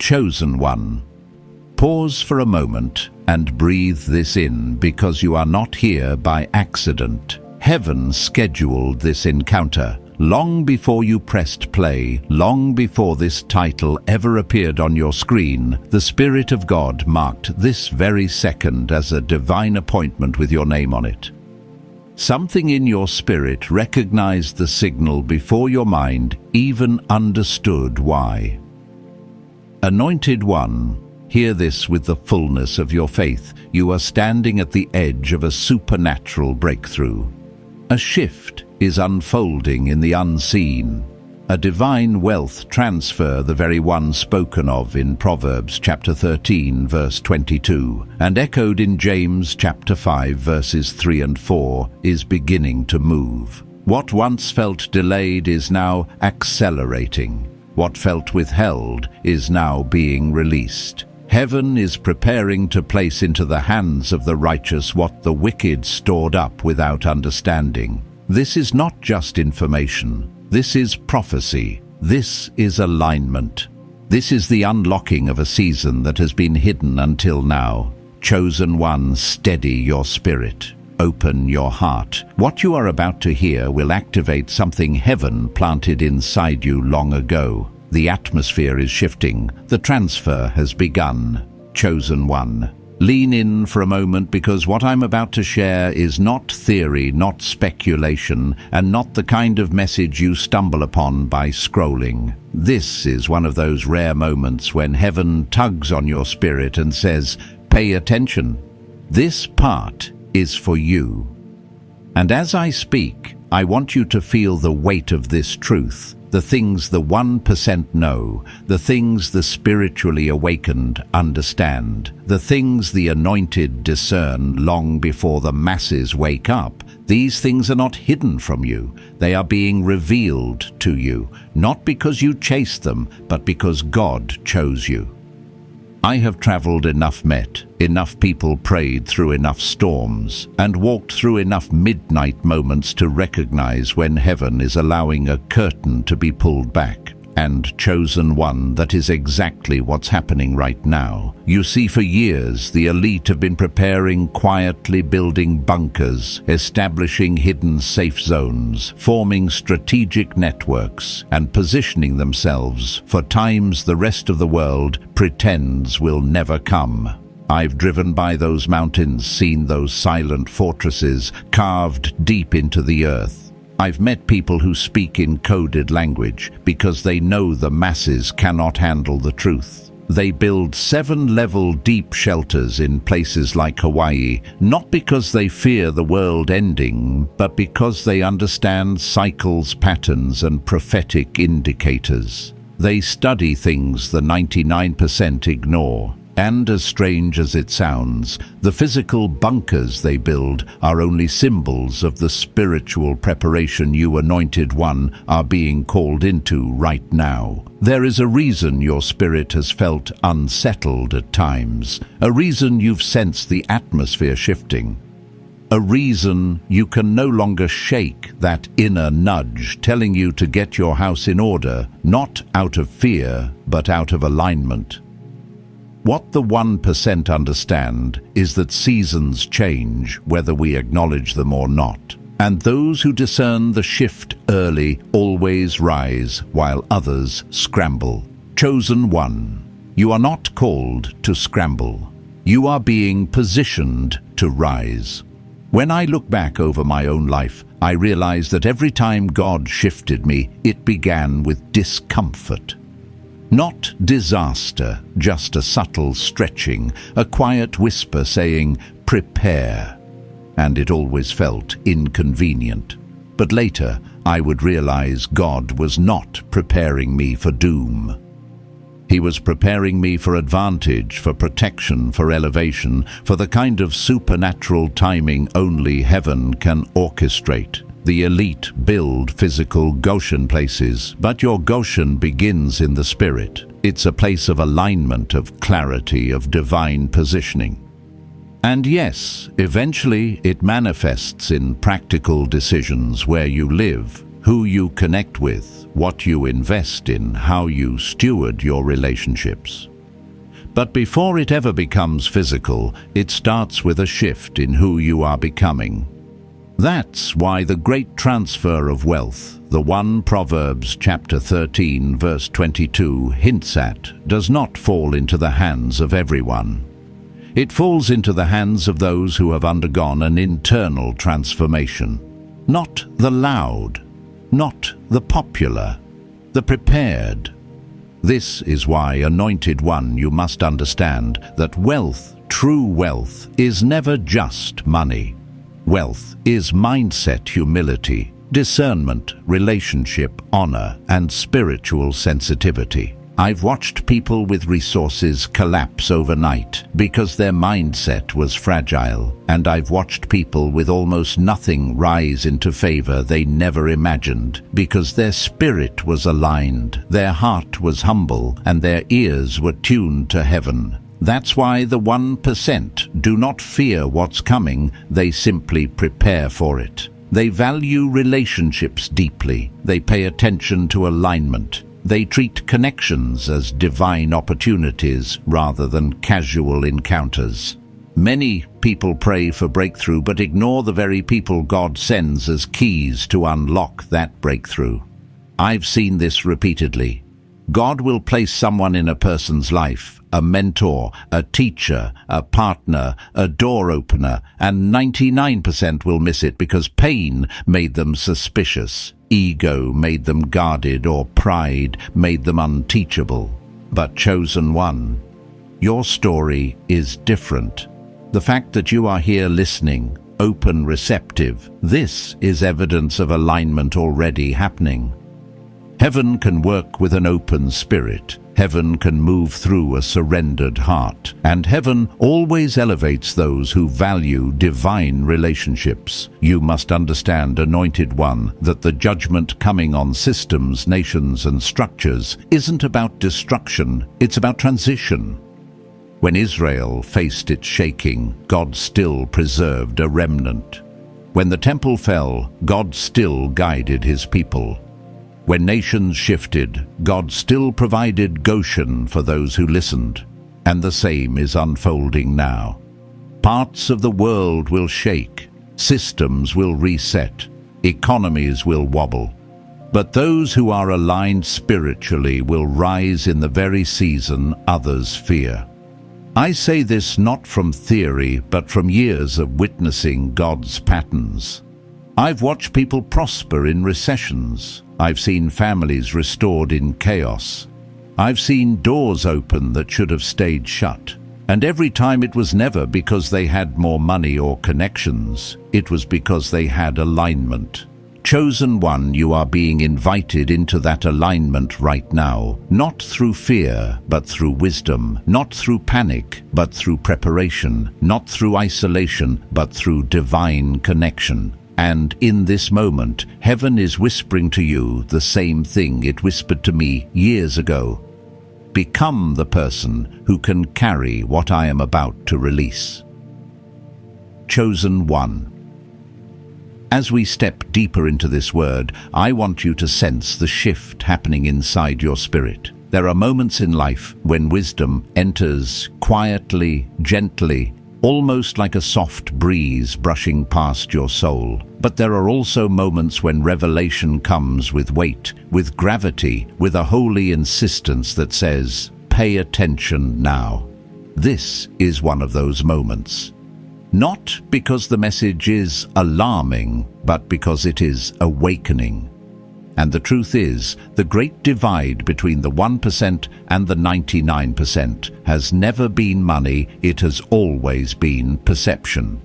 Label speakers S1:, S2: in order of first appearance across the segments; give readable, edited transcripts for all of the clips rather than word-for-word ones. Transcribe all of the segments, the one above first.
S1: chosen one. Pause for a moment and breathe this in, because you are not here by accident. Heaven scheduled this encounter. Long before you pressed play, long before this title ever appeared on your screen, the Spirit of God marked this very second as a divine appointment with your name on it. Something in your spirit recognized the signal before your mind even understood why. Anointed one, hear this with the fullness of your faith. You are standing at the edge of a supernatural breakthrough. A shift is unfolding in the unseen. A divine wealth transfer, the very one spoken of in Proverbs chapter 13, verse 22, and echoed in James chapter 5, verses 3 and 4, is beginning to move. What once felt delayed is now accelerating. What felt withheld is now being released. Heaven is preparing to place into the hands of the righteous what the wicked stored up without understanding. This is not just information. This is prophecy. This is alignment. This is the unlocking of a season that has been hidden until now. Chosen one, steady your spirit. Open your heart. What you are about to hear will activate something heaven planted inside you long ago. The atmosphere is shifting. The transfer has begun. Chosen one. Lean in for a moment, because what I'm about to share is not theory, not speculation, and not the kind of message you stumble upon by scrolling. This is one of those rare moments when heaven tugs on your spirit and says, "Pay attention. This part is for you." And as I speak, I want you to feel the weight of this truth. The things the 1% know, the things the spiritually awakened understand, the things the anointed discern long before the masses wake up. These things are not hidden from you. They are being revealed to you, not because you chased them, but because God chose you. I have traveled enough, met enough people, prayed through enough storms, and walked through enough midnight moments to recognize when heaven is allowing a curtain to be pulled back. And chosen one, that is exactly what's happening right now. You see, for years, the elite have been preparing, quietly building bunkers, establishing hidden safe zones, forming strategic networks, and positioning themselves for times the rest of the world pretends will never come. I've driven by those mountains, seen those silent fortresses carved deep into the earth. I've met people who speak in coded language because they know the masses cannot handle the truth. They build 7-level deep shelters in places like Hawaii, not because they fear the world ending, but because they understand cycles, patterns, and prophetic indicators. They study things the 99% ignore. And as strange as it sounds, the physical bunkers they build are only symbols of the spiritual preparation you, anointed one, are being called into right now. There is a reason your spirit has felt unsettled at times, a reason you've sensed the atmosphere shifting, a reason you can no longer shake that inner nudge telling you to get your house in order, not out of fear, but out of alignment. What the 1% understand is that seasons change whether we acknowledge them or not. And those who discern the shift early always rise, while others scramble. Chosen one, you are not called to scramble. You are being positioned to rise. When I look back over my own life, I realize that every time God shifted me, it began with discomfort. Not disaster, just a subtle stretching, a quiet whisper saying, "Prepare." And it always felt inconvenient. But later, I would realize God was not preparing me for doom. He was preparing me for advantage, for protection, for elevation, for the kind of supernatural timing only heaven can orchestrate. The elite build physical Goshen places, but your Goshen begins in the spirit. It's a place of alignment, of clarity, of divine positioning. And yes, eventually it manifests in practical decisions: where you live, who you connect with, what you invest in, how you steward your relationships. But before it ever becomes physical, it starts with a shift in who you are becoming. That's why the great transfer of wealth, the one Proverbs chapter 13 verse 22 hints at, does not fall into the hands of everyone. It falls into the hands of those who have undergone an internal transformation. Not the loud, not the popular, the prepared. This is why, anointed one, you must understand that wealth, true wealth, is never just money. Wealth is mindset, humility, discernment, relationship, honor, and spiritual sensitivity. I've watched people with resources collapse overnight because their mindset was fragile, and I've watched people with almost nothing rise into favor they never imagined because their spirit was aligned, their heart was humble, and their ears were tuned to heaven. That's why the 1% do not fear what's coming, they simply prepare for it. They value relationships deeply. They pay attention to alignment. They treat connections as divine opportunities rather than casual encounters. Many people pray for breakthrough but ignore the very people God sends as keys to unlock that breakthrough. I've seen this repeatedly. God will place someone in a person's life, a mentor, a teacher, a partner, a door opener, and 99% will miss it because pain made them suspicious, ego made them guarded, or pride made them unteachable. But chosen one, your story is different. The fact that you are here listening, open, receptive, this is evidence of alignment already happening. Heaven can work with an open spirit. Heaven can move through a surrendered heart. And heaven always elevates those who value divine relationships. You must understand, anointed one, that the judgment coming on systems, nations, and structures isn't about destruction, it's about transition. When Israel faced its shaking, God still preserved a remnant. When the temple fell, God still guided his people. When nations shifted, God still provided Goshen for those who listened, and the same is unfolding now. Parts of the world will shake, systems will reset, economies will wobble, but those who are aligned spiritually will rise in the very season others fear. I say this not from theory, but from years of witnessing God's patterns. I've watched people prosper in recessions. I've seen families restored in chaos. I've seen doors open that should have stayed shut. And every time it was never because they had more money or connections. It was because they had alignment. Chosen one, you are being invited into that alignment right now, not through fear, but through wisdom, not through panic, but through preparation, not through isolation, but through divine connection. And in this moment, heaven is whispering to you the same thing it whispered to me years ago. Become the person who can carry what I am about to release. Chosen one. As we step deeper into this word, I want you to sense the shift happening inside your spirit. There are moments in life when wisdom enters quietly, gently, almost like a soft breeze brushing past your soul. But there are also moments when revelation comes with weight, with gravity, with a holy insistence that says, "Pay attention now." This is one of those moments. Not because the message is alarming, but because it is awakening. And the truth is, the great divide between the 1% and the 99% has never been money, it has always been perception.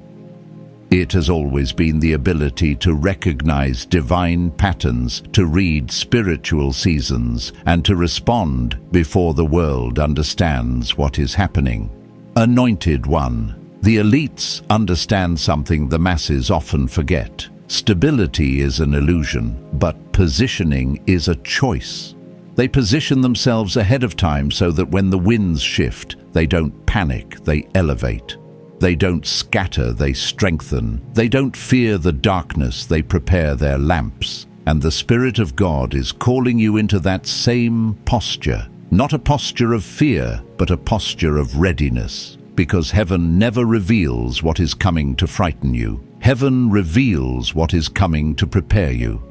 S1: It has always been the ability to recognize divine patterns, to read spiritual seasons, and to respond before the world understands what is happening. Anointed one. The elites understand something the masses often forget. Stability is an illusion, but positioning is a choice. They position themselves ahead of time so that when the winds shift, they don't panic, they elevate. They don't scatter, they strengthen. They don't fear the darkness, they prepare their lamps. And the Spirit of God is calling you into that same posture. Not a posture of fear, but a posture of readiness. Because heaven never reveals what is coming to frighten you. Heaven reveals what is coming to prepare you.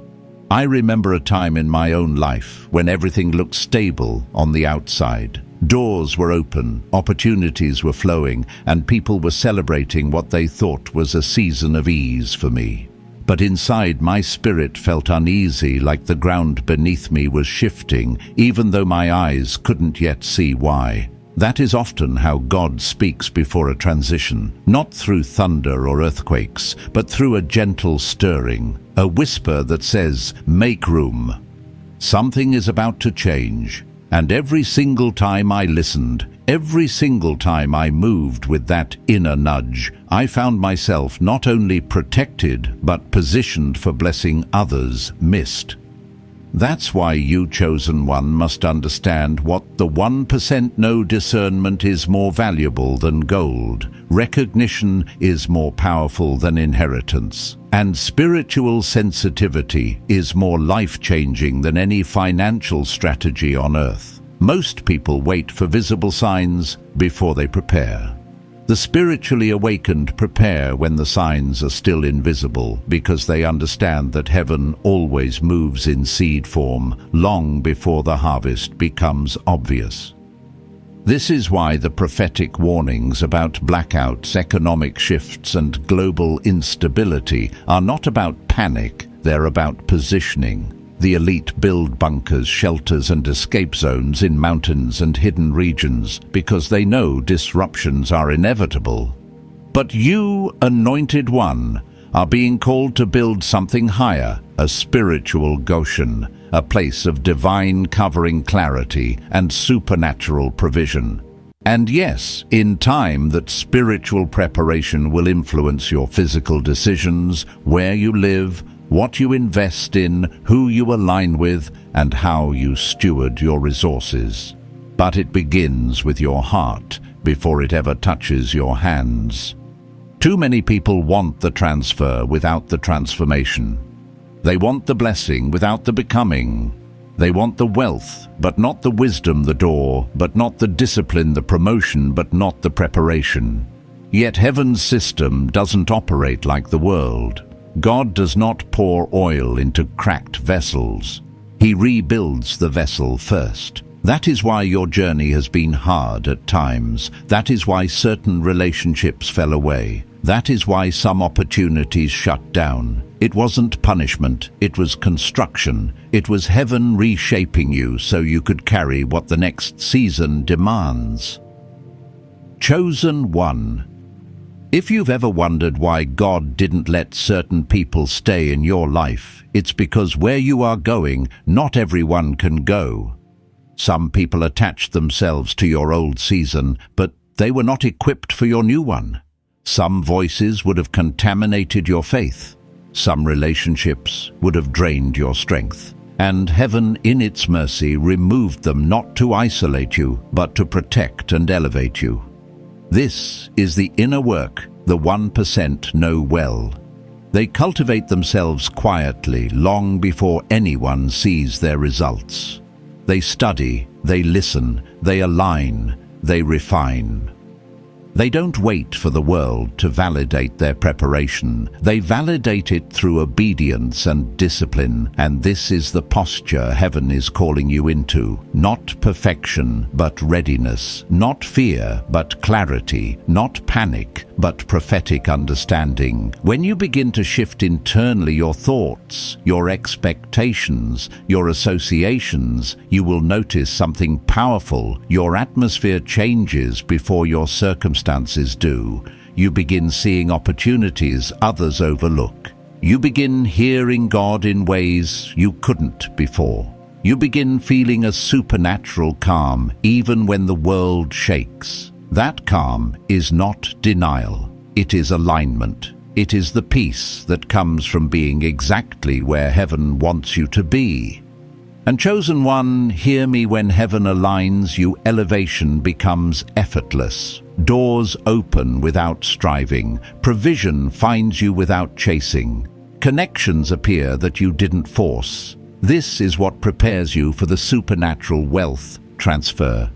S1: I remember a time in my own life when everything looked stable on the outside. Doors were open, opportunities were flowing, and people were celebrating what they thought was a season of ease for me. But inside, my spirit felt uneasy, like the ground beneath me was shifting, even though my eyes couldn't yet see why. That is often how God speaks before a transition, not through thunder or earthquakes, but through a gentle stirring, a whisper that says, "Make room." Something is about to change. And every single time I listened, every single time I moved with that inner nudge, I found myself not only protected, but positioned for blessing others missed. That's why you, chosen one, must understand what the 1% know. Discernment is more valuable than gold. Recognition is more powerful than inheritance. And spiritual sensitivity is more life-changing than any financial strategy on earth. Most people wait for visible signs before they prepare. The spiritually awakened prepare when the signs are still invisible, because they understand that heaven always moves in seed form long before the harvest becomes obvious. This is why the prophetic warnings about blackouts, economic shifts, and global instability are not about panic, they're about positioning. The elite build bunkers, shelters, and escape zones in mountains and hidden regions because they know disruptions are inevitable. But you, anointed one, are being called to build something higher, a spiritual Goshen, a place of divine covering, clarity, and supernatural provision. And yes, in time, that spiritual preparation will influence your physical decisions, where you live, what you invest in, who you align with, and how you steward your resources. But it begins with your heart before it ever touches your hands. Too many people want the transfer without the transformation. They want the blessing without the becoming. They want the wealth, but not the wisdom, the door, but not the discipline, the promotion, but not the preparation. Yet heaven's system doesn't operate like the world. God does not pour oil into cracked vessels. He rebuilds the vessel first. That is why your journey has been hard at times. That is why certain relationships fell away. That is why some opportunities shut down. It wasn't punishment, it was construction. It was heaven reshaping you so you could carry what the next season demands. Chosen one. If you've ever wondered why God didn't let certain people stay in your life, it's because where you are going, not everyone can go. Some people attached themselves to your old season, but they were not equipped for your new one. Some voices would have contaminated your faith. Some relationships would have drained your strength. And heaven, in its mercy, removed them not to isolate you, but to protect and elevate you. This is the inner work the 1% know well. They cultivate themselves quietly long before anyone sees their results. They study, they listen, they align, they refine. They don't wait for the world to validate their preparation. They validate it through obedience and discipline, and this is the posture heaven is calling you into. Not perfection, but readiness. Not fear, but clarity. Not panic, but prophetic understanding. When you begin to shift internally your thoughts, your expectations, your associations, you will notice something powerful. Your atmosphere changes before your circumstances do. You begin seeing opportunities others overlook. You begin hearing God in ways you couldn't before. You begin feeling a supernatural calm even when the world shakes. That calm is not denial. It is alignment. It is the peace that comes from being exactly where heaven wants you to be. And chosen one, hear me, when heaven aligns you, elevation becomes effortless. Doors open without striving. Provision finds you without chasing. Connections appear that you didn't force. This is what prepares you for the supernatural wealth, transfer.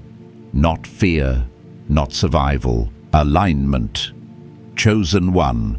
S1: Not fear, not survival, alignment. Chosen one.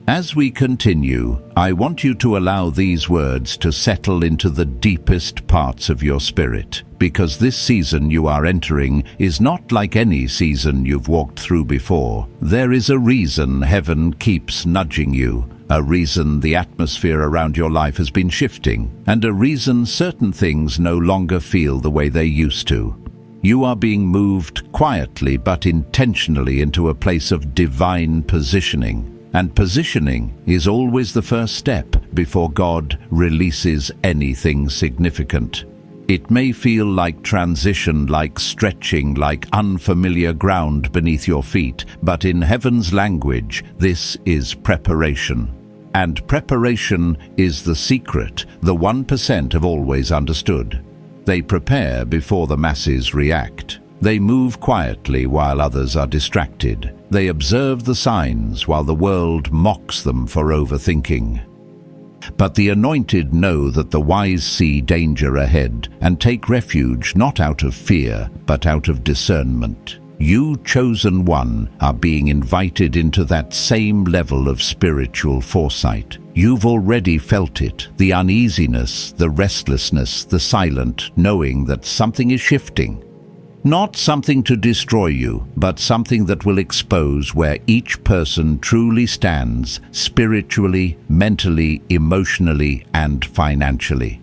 S1: As we continue, I want you to allow these words to settle into the deepest parts of your spirit, because this season you are entering is not like any season you've walked through before. There is a reason heaven keeps nudging you, a reason the atmosphere around your life has been shifting, and a reason certain things no longer feel the way they used to. You are being moved quietly but intentionally into a place of divine positioning. And positioning is always the first step before God releases anything significant. It may feel like transition, like stretching, like unfamiliar ground beneath your feet, but in heaven's language, this is preparation. And preparation is the secret the 1% have always understood. They prepare before the masses react. They move quietly while others are distracted. They observe the signs while the world mocks them for overthinking. But the anointed know that the wise see danger ahead and take refuge not out of fear, but out of discernment. You, chosen one, are being invited into that same level of spiritual foresight. You've already felt it, the uneasiness, the restlessness, the silent knowing that something is shifting. Not something to destroy you, but something that will expose where each person truly stands, spiritually, mentally, emotionally, and financially.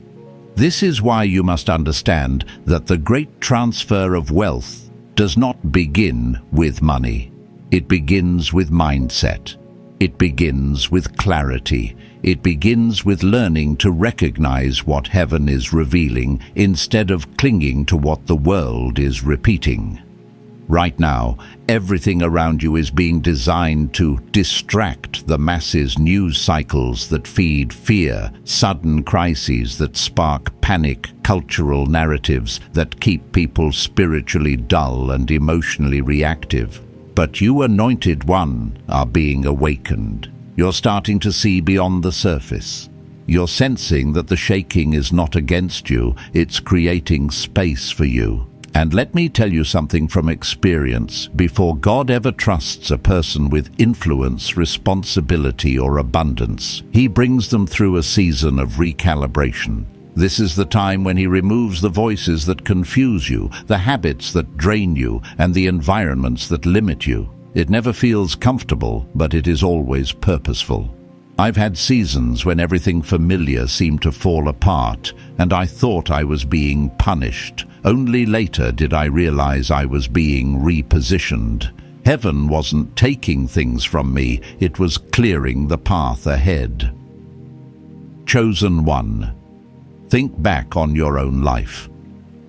S1: This is why you must understand that the great transfer of wealth does not begin with money. It begins with mindset. It begins with clarity. It begins with learning to recognize what heaven is revealing instead of clinging to what the world is repeating. Right now, everything around you is being designed to distract the masses' news cycles that feed fear, sudden crises that spark panic, cultural narratives that keep people spiritually dull and emotionally reactive. But you, anointed one, are being awakened. You're starting to see beyond the surface. You're sensing that the shaking is not against you, it's creating space for you. And let me tell you something from experience. Before God ever trusts a person with influence, responsibility, or abundance, He brings them through a season of recalibration. This is the time when He removes the voices that confuse you, the habits that drain you, and the environments that limit you. It never feels comfortable, but it is always purposeful. I've had seasons when everything familiar seemed to fall apart, and I thought I was being punished. Only later did I realize I was being repositioned. Heaven wasn't taking things from me, it was clearing the path ahead. Chosen one. Think back on your own life.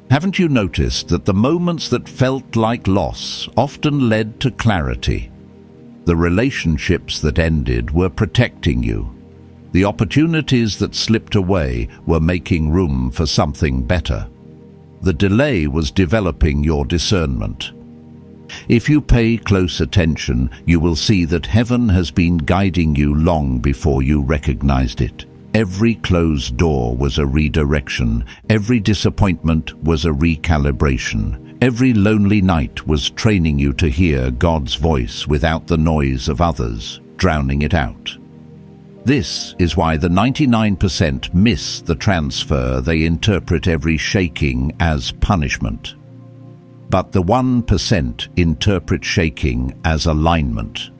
S1: Haven't you noticed that the moments that felt like loss often led to clarity? The relationships that ended were protecting you. The opportunities that slipped away were making room for something better. The delay was developing your discernment. If you pay close attention, you will see that heaven has been guiding you long before you recognized it. Every closed door was a redirection. Every disappointment was a recalibration. Every lonely night was training you to hear God's voice without the noise of others, drowning it out. This is why the 99% miss the transfer. They interpret every shaking as punishment. But the 1% interpret shaking as alignment.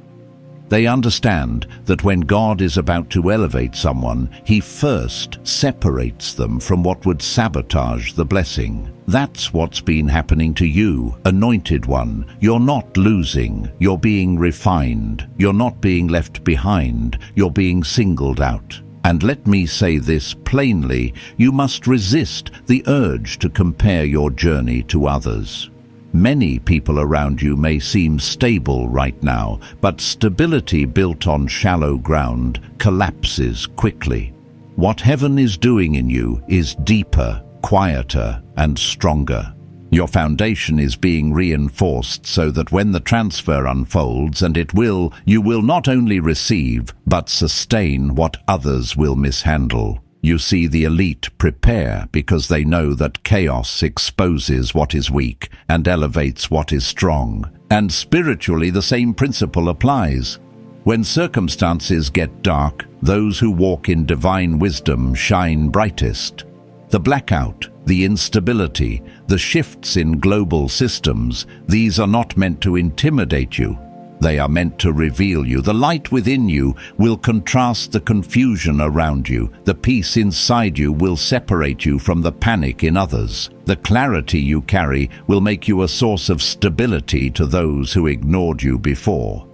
S1: They understand that when God is about to elevate someone, He first separates them from what would sabotage the blessing. That's what's been happening to you, anointed one. You're not losing, you're being refined. You're not being left behind, you're being singled out. And let me say this plainly, you must resist the urge to compare your journey to others. Many people around you may seem stable right now, but stability built on shallow ground collapses quickly. What heaven is doing in you is deeper, quieter, and stronger. Your foundation is being reinforced so that when the transfer unfolds, and it will, you will not only receive, but sustain what others will mishandle. You see the elite prepare because they know that chaos exposes what is weak and elevates what is strong. And spiritually, the same principle applies. When circumstances get dark, those who walk in divine wisdom shine brightest. The blackout, the instability, the shifts in global systems, these are not meant to intimidate you. They are meant to reveal you. The light within you will contrast the confusion around you. The peace inside you will separate you from the panic in others. The clarity you carry will make you a source of stability to those who ignored you before.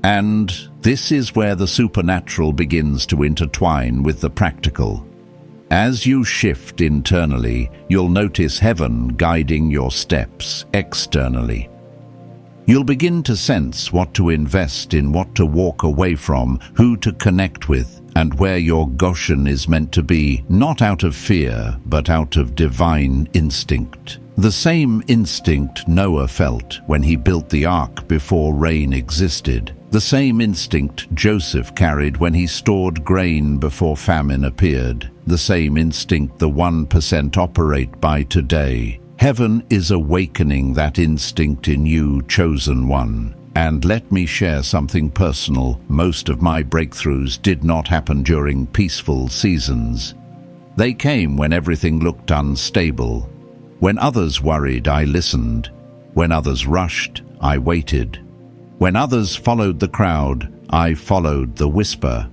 S1: And this is where the supernatural begins to intertwine with the practical. As you shift internally, you'll notice heaven guiding your steps externally. You'll begin to sense what to invest in, what to walk away from, who to connect with, and where your Goshen is meant to be, not out of fear, but out of divine instinct. The same instinct Noah felt when he built the ark before rain existed. The same instinct Joseph carried when he stored grain before famine appeared. The same instinct the 1% operate by today. Heaven is awakening that instinct in you, chosen one. And let me share something personal. Most of my breakthroughs did not happen during peaceful seasons. They came when everything looked unstable. When others worried, I listened. When others rushed, I waited. When others followed the crowd, I followed the whisper.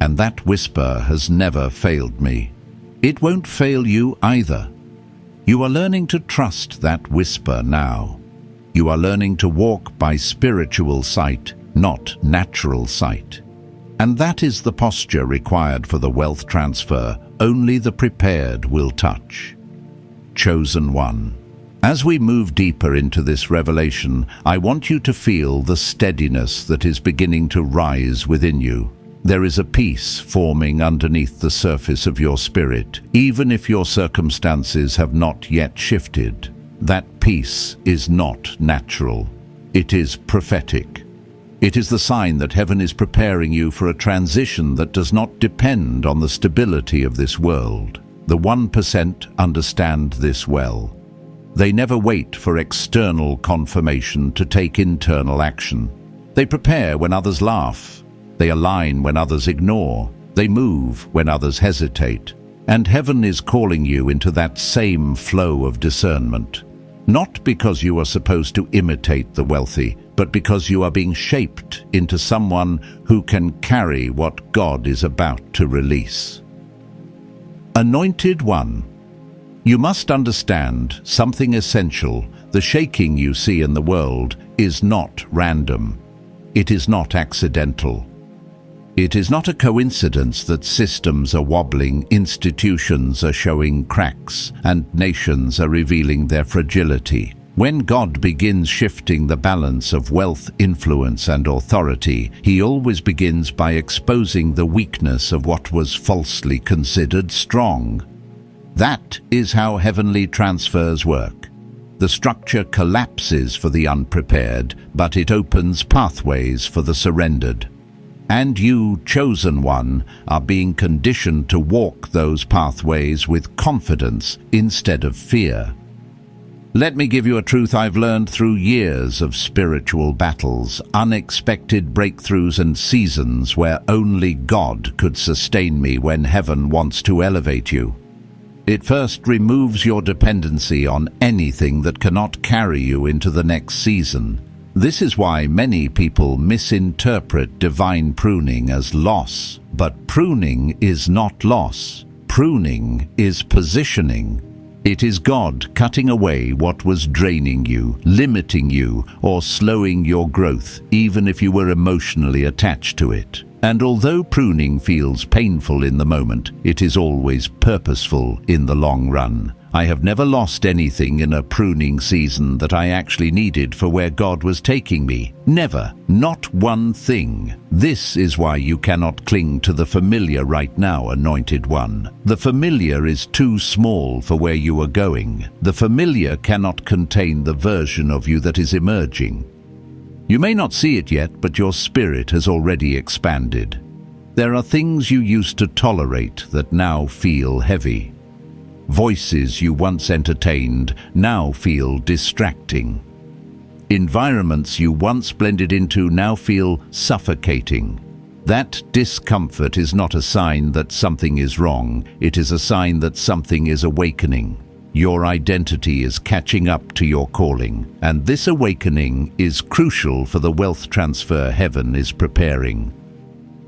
S1: And that whisper has never failed me. It won't fail you either. You are learning to trust that whisper now. You are learning to walk by spiritual sight, not natural sight. And that is the posture required for the wealth transfer only the prepared will touch. Chosen one. As we move deeper into this revelation, I want you to feel the steadiness that is beginning to rise within you. There is a peace forming underneath the surface of your spirit, even if your circumstances have not yet shifted. That peace is not natural. It is prophetic. It is the sign that heaven is preparing you for a transition that does not depend on the stability of this world. The 1% understand this well. They never wait for external confirmation to take internal action. They prepare when others laugh. They align when others ignore. They move when others hesitate. And heaven is calling you into that same flow of discernment. Not because you are supposed to imitate the wealthy, but because you are being shaped into someone who can carry what God is about to release. Anointed one. You must understand something essential. The shaking you see in the world is not random. It is not accidental. It is not a coincidence that systems are wobbling, institutions are showing cracks, and nations are revealing their fragility. When God begins shifting the balance of wealth, influence, and authority, He always begins by exposing the weakness of what was falsely considered strong. That is how heavenly transfers work. The structure collapses for the unprepared, but it opens pathways for the surrendered. And you, chosen one, are being conditioned to walk those pathways with confidence instead of fear. Let me give you a truth I've learned through years of spiritual battles, unexpected breakthroughs and seasons where only God could sustain me when heaven wants to elevate you. It first removes your dependency on anything that cannot carry you into the next season. This is why many people misinterpret divine pruning as loss. But pruning is not loss. Pruning is positioning. It is God cutting away what was draining you, limiting you, or slowing your growth, even if you were emotionally attached to it. And although pruning feels painful in the moment, it is always purposeful in the long run. I have never lost anything in a pruning season that I actually needed for where God was taking me. Never. Not one thing. This is why you cannot cling to the familiar right now, anointed one. The familiar is too small for where you are going. The familiar cannot contain the version of you that is emerging. You may not see it yet, but your spirit has already expanded. There are things you used to tolerate that now feel heavy. Voices you once entertained now feel distracting. Environments you once blended into now feel suffocating. That discomfort is not a sign that something is wrong, it is a sign that something is awakening. Your identity is catching up to your calling, and this awakening is crucial for the wealth transfer heaven is preparing.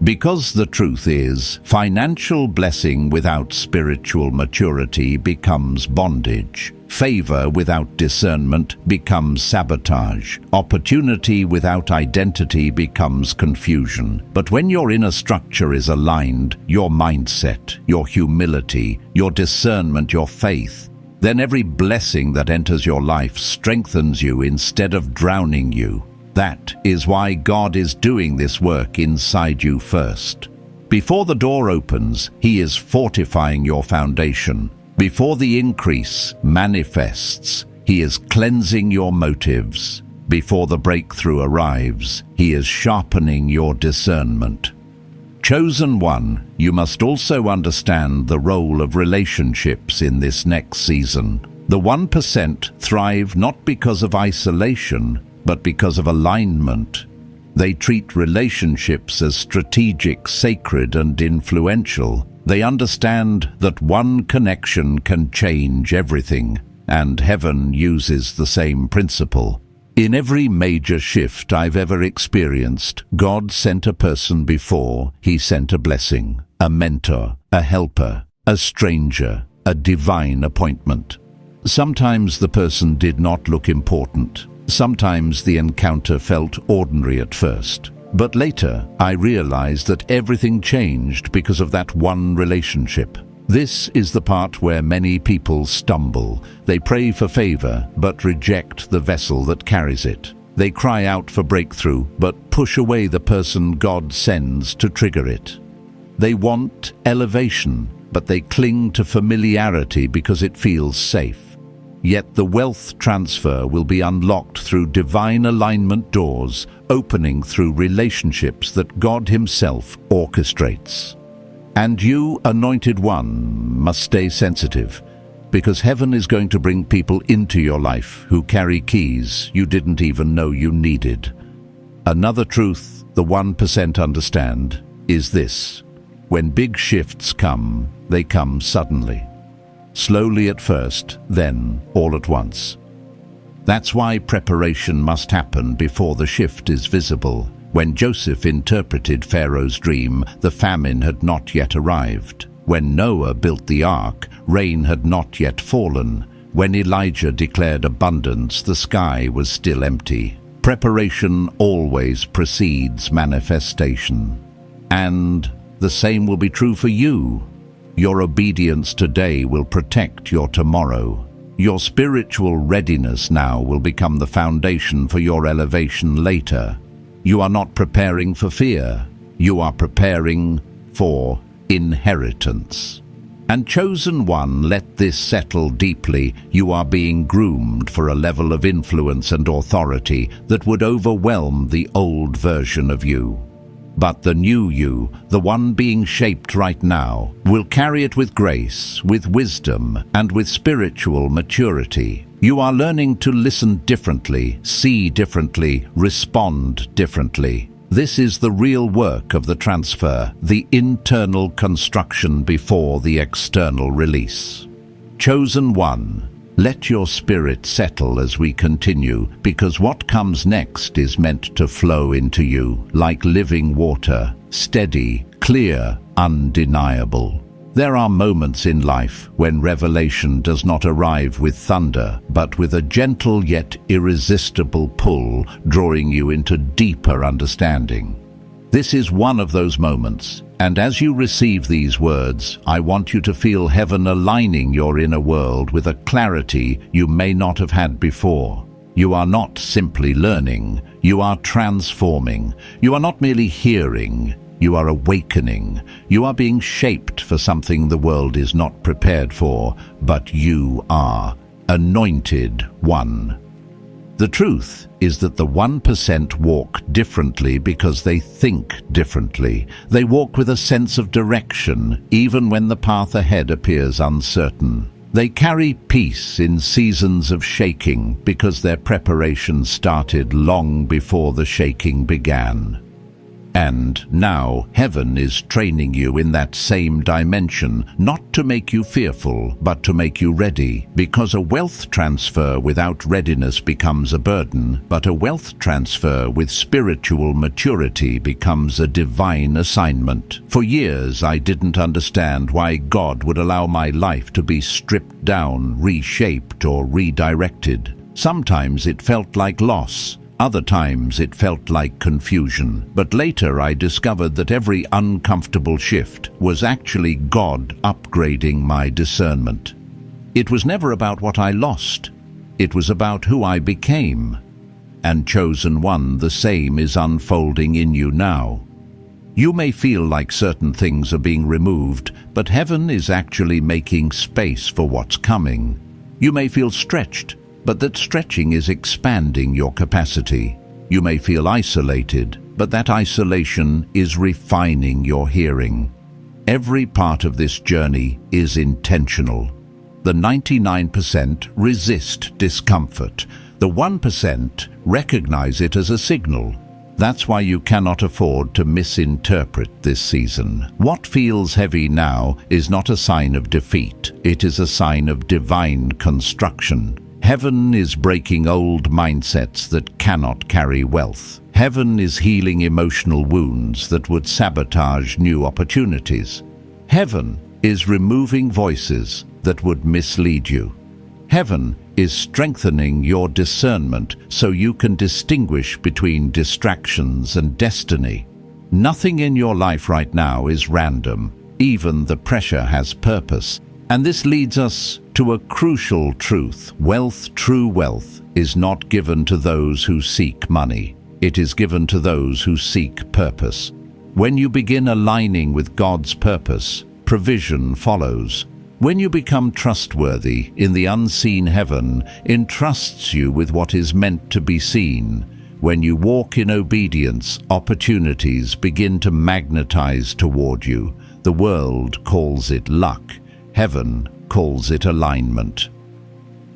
S1: Because the truth is, financial blessing without spiritual maturity becomes bondage. Favor without discernment becomes sabotage. Opportunity without identity becomes confusion. But when your inner structure is aligned, your mindset, your humility, your discernment, your faith, then every blessing that enters your life strengthens you instead of drowning you. That is why God is doing this work inside you first. Before the door opens, He is fortifying your foundation. Before the increase manifests, He is cleansing your motives. Before the breakthrough arrives, He is sharpening your discernment. Chosen one, you must also understand the role of relationships in this next season. The 1% thrive not because of isolation, but because of alignment. They treat relationships as strategic, sacred, and influential. They understand that one connection can change everything, and heaven uses the same principle. In every major shift I've ever experienced, God sent a person before He sent a blessing, a mentor, a helper, a stranger, a divine appointment. Sometimes the person did not look important. Sometimes the encounter felt ordinary at first. But later, I realized that everything changed because of that one relationship. This is the part where many people stumble. They pray for favor, but reject the vessel that carries it. They cry out for breakthrough, but push away the person God sends to trigger it. They want elevation, but they cling to familiarity because it feels safe. Yet the wealth transfer will be unlocked through divine alignment doors, opening through relationships that God Himself orchestrates. And you, anointed one, must stay sensitive, because heaven is going to bring people into your life who carry keys you didn't even know you needed. Another truth the 1% understand is this: when big shifts come, they come suddenly. Slowly at first, then all at once. That's why preparation must happen before the shift is visible. When Joseph interpreted Pharaoh's dream, the famine had not yet arrived. When Noah built the ark, rain had not yet fallen. When Elijah declared abundance, the sky was still empty. Preparation always precedes manifestation. And the same will be true for you. Your obedience today will protect your tomorrow. Your spiritual readiness now will become the foundation for your elevation later. You are not preparing for fear. You are preparing for inheritance. And chosen one, let this settle deeply. You are being groomed for a level of influence and authority that would overwhelm the old version of you. But the new you, the one being shaped right now, will carry it with grace, with wisdom, and with spiritual maturity. You are learning to listen differently, see differently, respond differently. This is the real work of the transfer, the internal construction before the external release. Chosen one, let your spirit settle as we continue, because what comes next is meant to flow into you like living water, steady, clear, undeniable. There are moments in life when revelation does not arrive with thunder, but with a gentle yet irresistible pull, drawing you into deeper understanding. This is one of those moments, and as you receive these words, I want you to feel heaven aligning your inner world with a clarity you may not have had before. You are not simply learning, you are transforming. You are not merely hearing, you are awakening. You are being shaped for something the world is not prepared for, but you are anointed one. The truth is that the 1% walk differently because they think differently. They walk with a sense of direction, even when the path ahead appears uncertain. They carry peace in seasons of shaking because their preparation started long before the shaking began. And now heaven is training you in that same dimension, not to make you fearful, but to make you ready, because a wealth transfer without readiness becomes a burden, but a wealth transfer with spiritual maturity becomes a divine assignment. For years I didn't understand why God would allow my life to be stripped down, reshaped, or redirected. Sometimes it felt like loss. Other times it felt like confusion, but later I discovered that every uncomfortable shift was actually God upgrading my discernment. It was never about what I lost, it was about who I became. And chosen one, the same is unfolding in you now. You may feel like certain things are being removed, but heaven is actually making space for what's coming. You may feel stretched, but that stretching is expanding your capacity. You may feel isolated, but that isolation is refining your hearing. Every part of this journey is intentional. The 99% resist discomfort. The 1% recognize it as a signal. That's why you cannot afford to misinterpret this season. What feels heavy now is not a sign of defeat. It is a sign of divine construction. Heaven is breaking old mindsets that cannot carry wealth. Heaven is healing emotional wounds that would sabotage new opportunities. Heaven is removing voices that would mislead you. Heaven is strengthening your discernment so you can distinguish between distractions and destiny. Nothing in your life right now is random. Even the pressure has purpose. And this leads us to a crucial truth. Wealth, true wealth, is not given to those who seek money. It is given to those who seek purpose. When you begin aligning with God's purpose, provision follows. When you become trustworthy in the unseen, heaven entrusts you with what is meant to be seen. When you walk in obedience, opportunities begin to magnetize toward you. The world calls it luck. Heaven calls it alignment.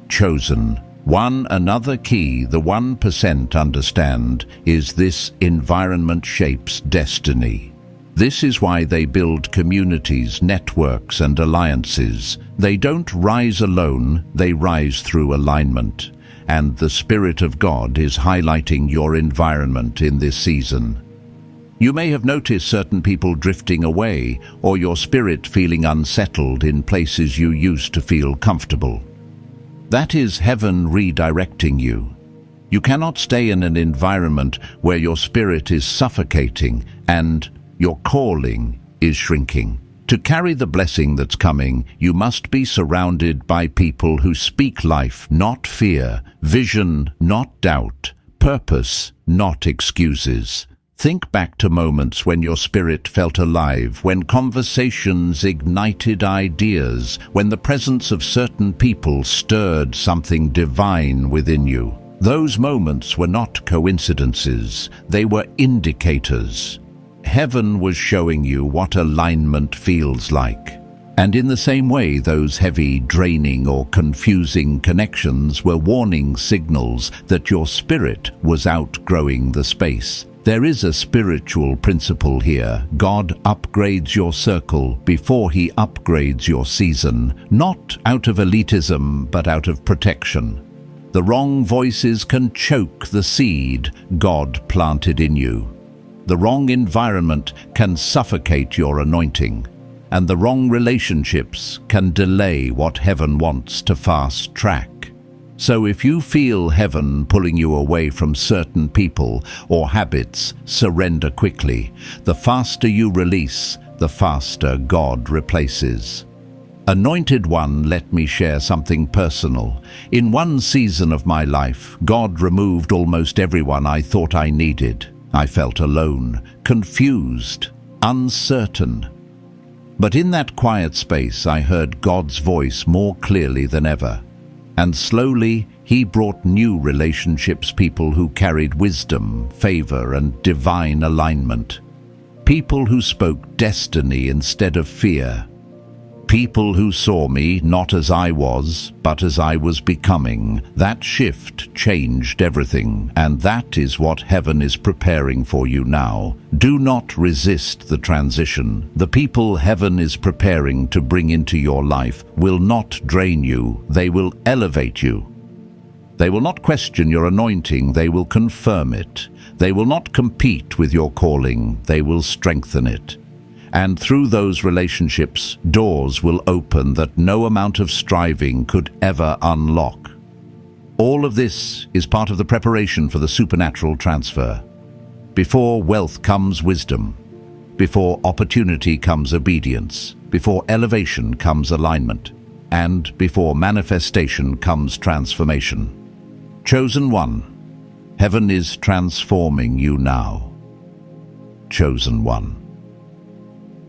S1: Chosen. Another key the 1% understand is this: environment shapes destiny. This is why they build communities, networks, and alliances. They don't rise alone, they rise through alignment. And the Spirit of God is highlighting your environment in this season. You may have noticed certain people drifting away, or your spirit feeling unsettled in places you used to feel comfortable. That is heaven redirecting you. You cannot stay in an environment where your spirit is suffocating and your calling is shrinking. To carry the blessing that's coming, you must be surrounded by people who speak life, not fear, vision, not doubt, purpose, not excuses. Think back to moments when your spirit felt alive, when conversations ignited ideas, when the presence of certain people stirred something divine within you. Those moments were not coincidences, they were indicators. Heaven was showing you what alignment feels like. And in the same way, those heavy, draining, or confusing connections were warning signals that your spirit was outgrowing the space. There is a spiritual principle here. God upgrades your circle before He upgrades your season, not out of elitism, but out of protection. The wrong voices can choke the seed God planted in you. The wrong environment can suffocate your anointing, and the wrong relationships can delay what heaven wants to fast track. So if you feel heaven pulling you away from certain people or habits, surrender quickly. The faster you release, the faster God replaces. Anointed one, let me share something personal. In one season of my life, God removed almost everyone I thought I needed. I felt alone, confused, uncertain. But in that quiet space, I heard God's voice more clearly than ever. And slowly, He brought new relationships, people who carried wisdom, favor, and divine alignment. People who spoke destiny instead of fear. People who saw me not as I was, but as I was becoming. That shift changed everything, and that is what heaven is preparing for you now. Do not resist the transition. The people heaven is preparing to bring into your life will not drain you, they will elevate you. They will not question your anointing, they will confirm it. They will not compete with your calling, they will strengthen it. And through those relationships, doors will open that no amount of striving could ever unlock. All of this is part of the preparation for the supernatural transfer. Before wealth comes wisdom. Before opportunity comes obedience. Before elevation comes alignment. And before manifestation comes transformation. Chosen one, heaven is transforming you now. Chosen one.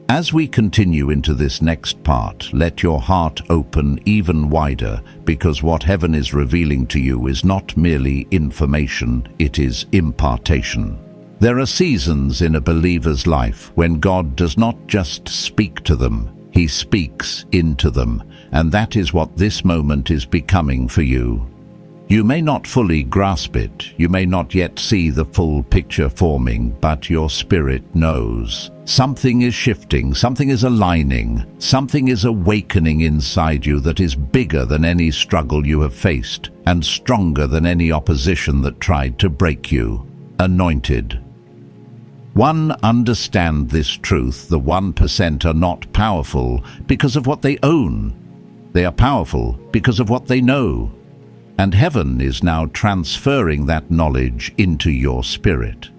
S1: As we continue into this next part, let your heart open even wider, because what heaven is revealing to you is not merely information, it is impartation. There are seasons in a believer's life when God does not just speak to them, He speaks into them, and that is what this moment is becoming for you. You may not fully grasp it, you may not yet see the full picture forming, but your spirit knows. Something is shifting, something is aligning, something is awakening inside you that is bigger than any struggle you have faced, and stronger than any opposition that tried to break you. Anointed. One, understand this truth: the 1% are not powerful because of what they own. They are powerful because of what they know. And heaven is now transferring that knowledge into your spirit.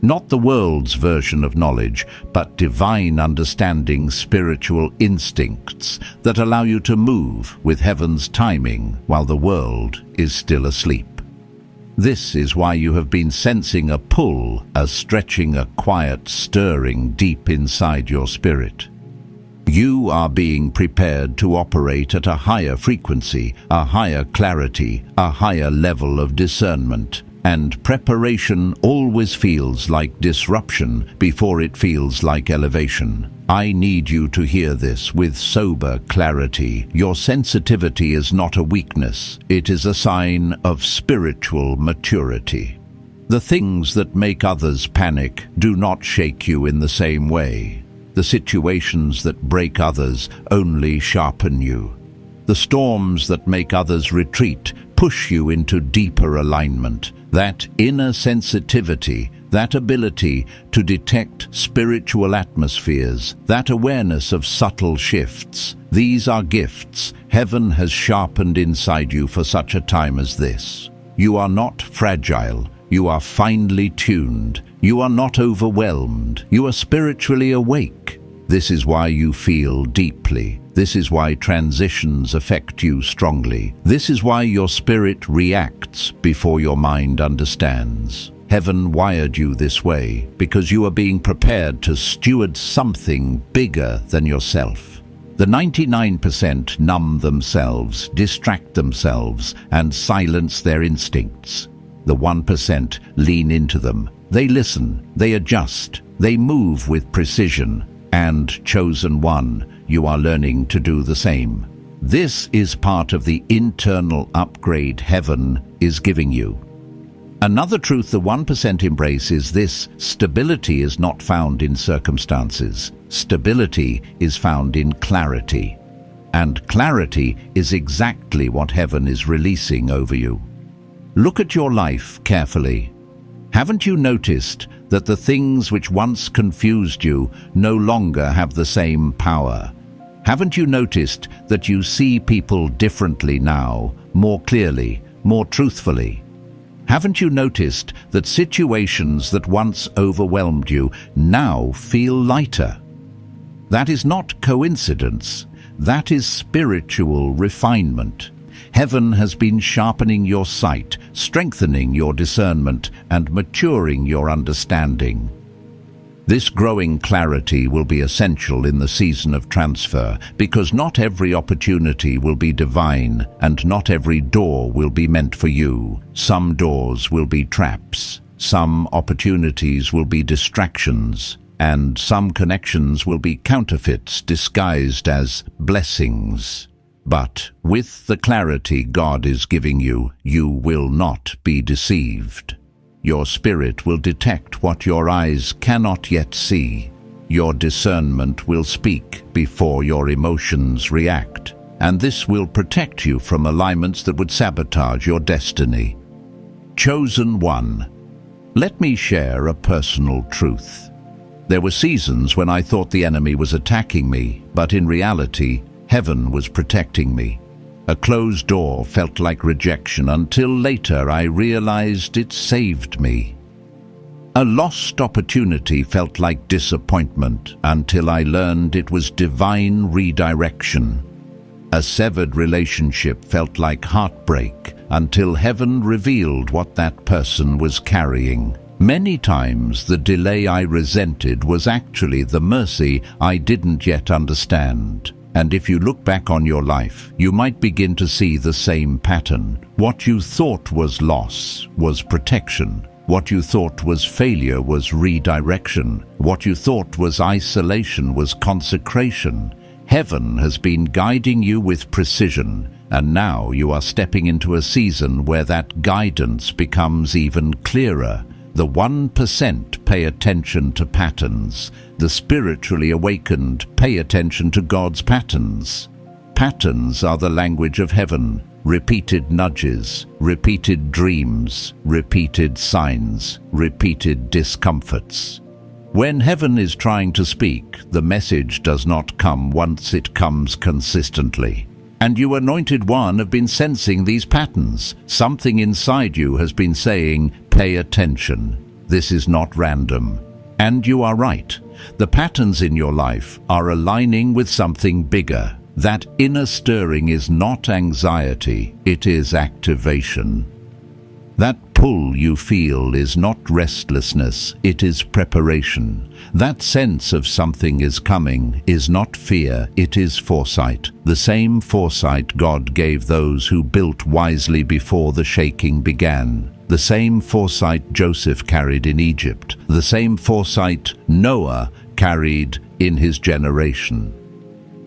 S1: Not the world's version of knowledge, but divine understanding, spiritual instincts that allow you to move with heaven's timing while the world is still asleep. This is why you have been sensing a pull, a stretching, a quiet stirring deep inside your spirit. You are being prepared to operate at a higher frequency, a higher clarity, a higher level of discernment. And preparation always feels like disruption before it feels like elevation. I need you to hear this with sober clarity. Your sensitivity is not a weakness. It is a sign of spiritual maturity. The things that make others panic do not shake you in the same way. The situations that break others only sharpen you. The storms that make others retreat push you into deeper alignment. That inner sensitivity, that ability to detect spiritual atmospheres, that awareness of subtle shifts, these are gifts heaven has sharpened inside you for such a time as this. You are not fragile. You are finely tuned. You are not overwhelmed. You are spiritually awake. This is why you feel deeply. This is why transitions affect you strongly. This is why your spirit reacts before your mind understands. Heaven wired you this way because you are being prepared to steward something bigger than yourself. The 99% numb themselves, distract themselves, and silence their instincts. The 1% lean into them. They listen, they adjust, they move with precision. And chosen one, you are learning to do the same. This is part of the internal upgrade heaven is giving you. Another truth the 1% embrace is this: stability is not found in circumstances. Stability is found in clarity. And clarity is exactly what heaven is releasing over you. Look at your life carefully. Haven't you noticed that the things which once confused you no longer have the same power? Haven't you noticed that you see people differently now, more clearly, more truthfully? Haven't you noticed that situations that once overwhelmed you now feel lighter? That is not coincidence. That is spiritual refinement. Heaven has been sharpening your sight, strengthening your discernment, and maturing your understanding. This growing clarity will be essential in the season of transfer, because not every opportunity will be divine and not every door will be meant for you. Some doors will be traps, some opportunities will be distractions, and some connections will be counterfeits disguised as blessings. But with the clarity God is giving you, you will not be deceived. Your spirit will detect what your eyes cannot yet see. Your discernment will speak before your emotions react, and this will protect you from alignments that would sabotage your destiny. Chosen one. Let me share a personal truth. There were seasons when I thought the enemy was attacking me, but in reality, heaven was protecting me. A closed door felt like rejection until later I realized it saved me. A lost opportunity felt like disappointment until I learned it was divine redirection. A severed relationship felt like heartbreak until heaven revealed what that person was carrying. Many times the delay I resented was actually the mercy I didn't yet understand. And if you look back on your life, you might begin to see the same pattern. What you thought was loss was protection. What you thought was failure was redirection. What you thought was isolation was consecration. Heaven has been guiding you with precision, and now you are stepping into a season where that guidance becomes even clearer. The 1% pay attention to patterns. The spiritually awakened pay attention to God's patterns. Patterns are the language of heaven. Repeated nudges, repeated dreams, repeated signs, repeated discomforts. When heaven is trying to speak, the message does not come once, it comes consistently. And you, anointed one, have been sensing these patterns. Something inside you has been saying, pay attention. This is not random. And you are right. The patterns in your life are aligning with something bigger. That inner stirring is not anxiety, it is activation. That pull you feel is not restlessness, it is preparation. That sense of something is coming is not fear, it is foresight. The same foresight God gave those who built wisely before the shaking began. The same foresight Joseph carried in Egypt. The same foresight Noah carried in his generation.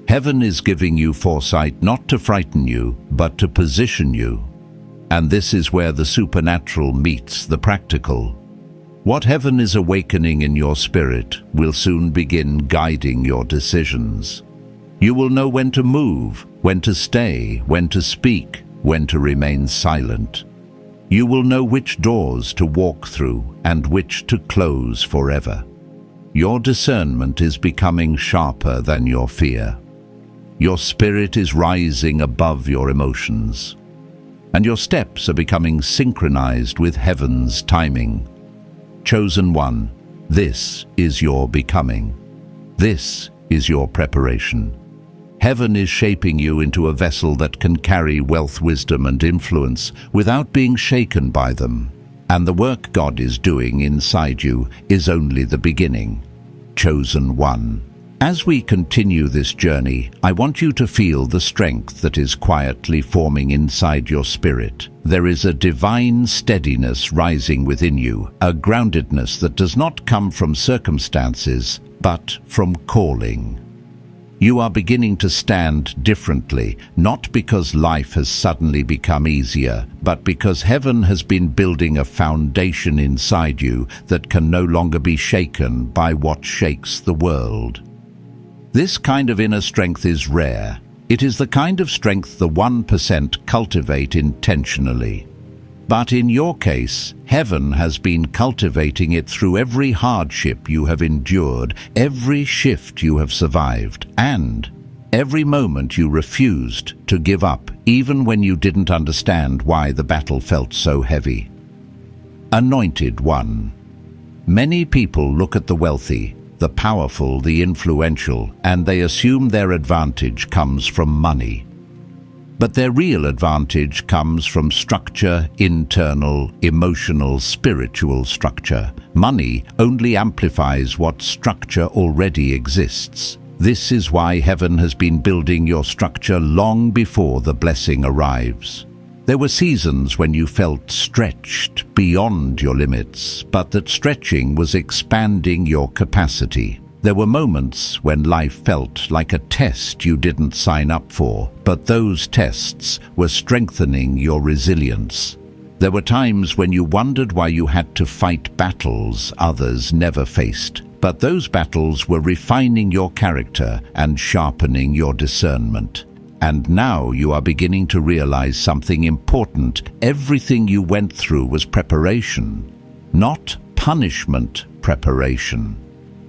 S1: Heaven is giving you foresight not to frighten you, but to position you. And this is where the supernatural meets the practical. What heaven is awakening in your spirit will soon begin guiding your decisions. You will know when to move, when to stay, when to speak, when to remain silent. You will know which doors to walk through and which to close forever. Your discernment is becoming sharper than your fear. Your spirit is rising above your emotions, and your steps are becoming synchronized with heaven's timing. Chosen one, this is your becoming. This is your preparation. Heaven is shaping you into a vessel that can carry wealth, wisdom, and influence without being shaken by them. And the work God is doing inside you is only the beginning. Chosen one. As we continue this journey, I want you to feel the strength that is quietly forming inside your spirit. There is a divine steadiness rising within you, a groundedness that does not come from circumstances, but from calling. You are beginning to stand differently, not because life has suddenly become easier, but because heaven has been building a foundation inside you that can no longer be shaken by what shakes the world. This kind of inner strength is rare. It is the kind of strength the 1% cultivate intentionally. But in your case, heaven has been cultivating it through every hardship you have endured, every shift you have survived, and every moment you refused to give up, even when you didn't understand why the battle felt so heavy. Anointed one. Many people look at the wealthy, the powerful, the influential, and they assume their advantage comes from money. But their real advantage comes from structure, internal, emotional, spiritual structure. Money only amplifies what structure already exists. This is why heaven has been building your structure long before the blessing arrives. There were seasons when you felt stretched beyond your limits, but that stretching was expanding your capacity. There were moments when life felt like a test you didn't sign up for, but those tests were strengthening your resilience. There were times when you wondered why you had to fight battles others never faced, but those battles were refining your character and sharpening your discernment. And now you are beginning to realize something important. Everything you went through was preparation, not punishment preparation.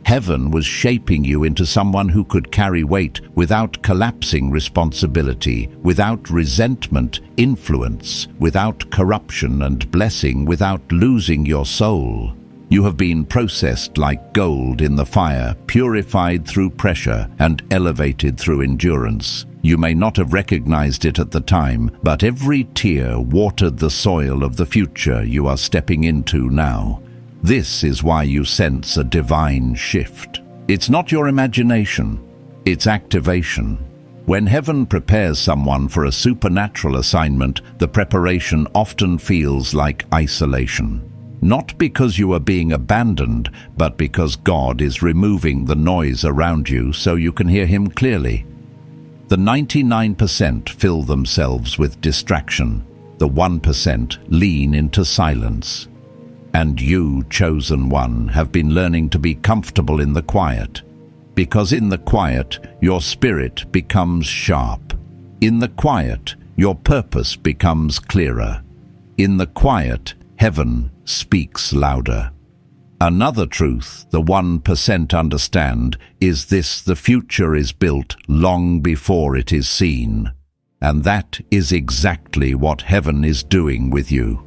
S1: Heaven was shaping you into someone who could carry weight without collapsing responsibility, without resentment, influence, without corruption, and blessing without losing your soul. You have been processed like gold in the fire, purified through pressure and elevated through endurance. You may not have recognized it at the time, but every tear watered the soil of the future you are stepping into now. This is why you sense a divine shift. It's not your imagination, it's activation. When heaven prepares someone for a supernatural assignment, the preparation often feels like isolation. Not because you are being abandoned, but because God is removing the noise around you so you can hear Him clearly. The 99% fill themselves with distraction. The 1% lean into silence. And you, chosen one, have been learning to be comfortable in the quiet. Because in the quiet, your spirit becomes sharp. In the quiet, your purpose becomes clearer. In the quiet, heaven speaks louder. Another truth the 1% understand is this: the future is built long before it is seen. And that is exactly what heaven is doing with you.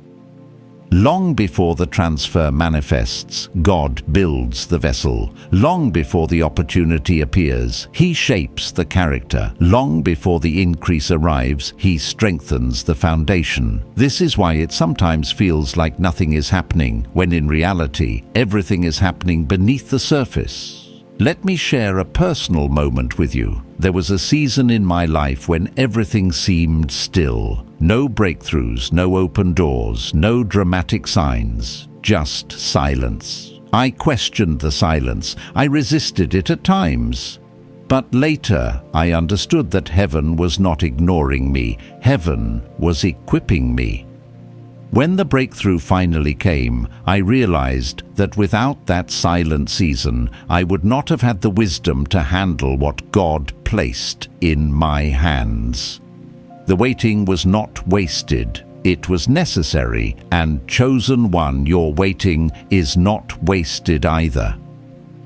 S1: Long before the transfer manifests, God builds the vessel. Long before the opportunity appears, He shapes the character. Long before the increase arrives, He strengthens the foundation. This is why it sometimes feels like nothing is happening, when in reality, everything is happening beneath the surface. Let me share a personal moment with you. There was a season in my life when everything seemed still. No breakthroughs, no open doors, no dramatic signs, just silence. I questioned the silence. I resisted it at times. But later, I understood that heaven was not ignoring me. Heaven was equipping me. When the breakthrough finally came, I realized that without that silent season, I would not have had the wisdom to handle what God placed in my hands. The waiting was not wasted. It was necessary, and chosen one, your waiting is not wasted either.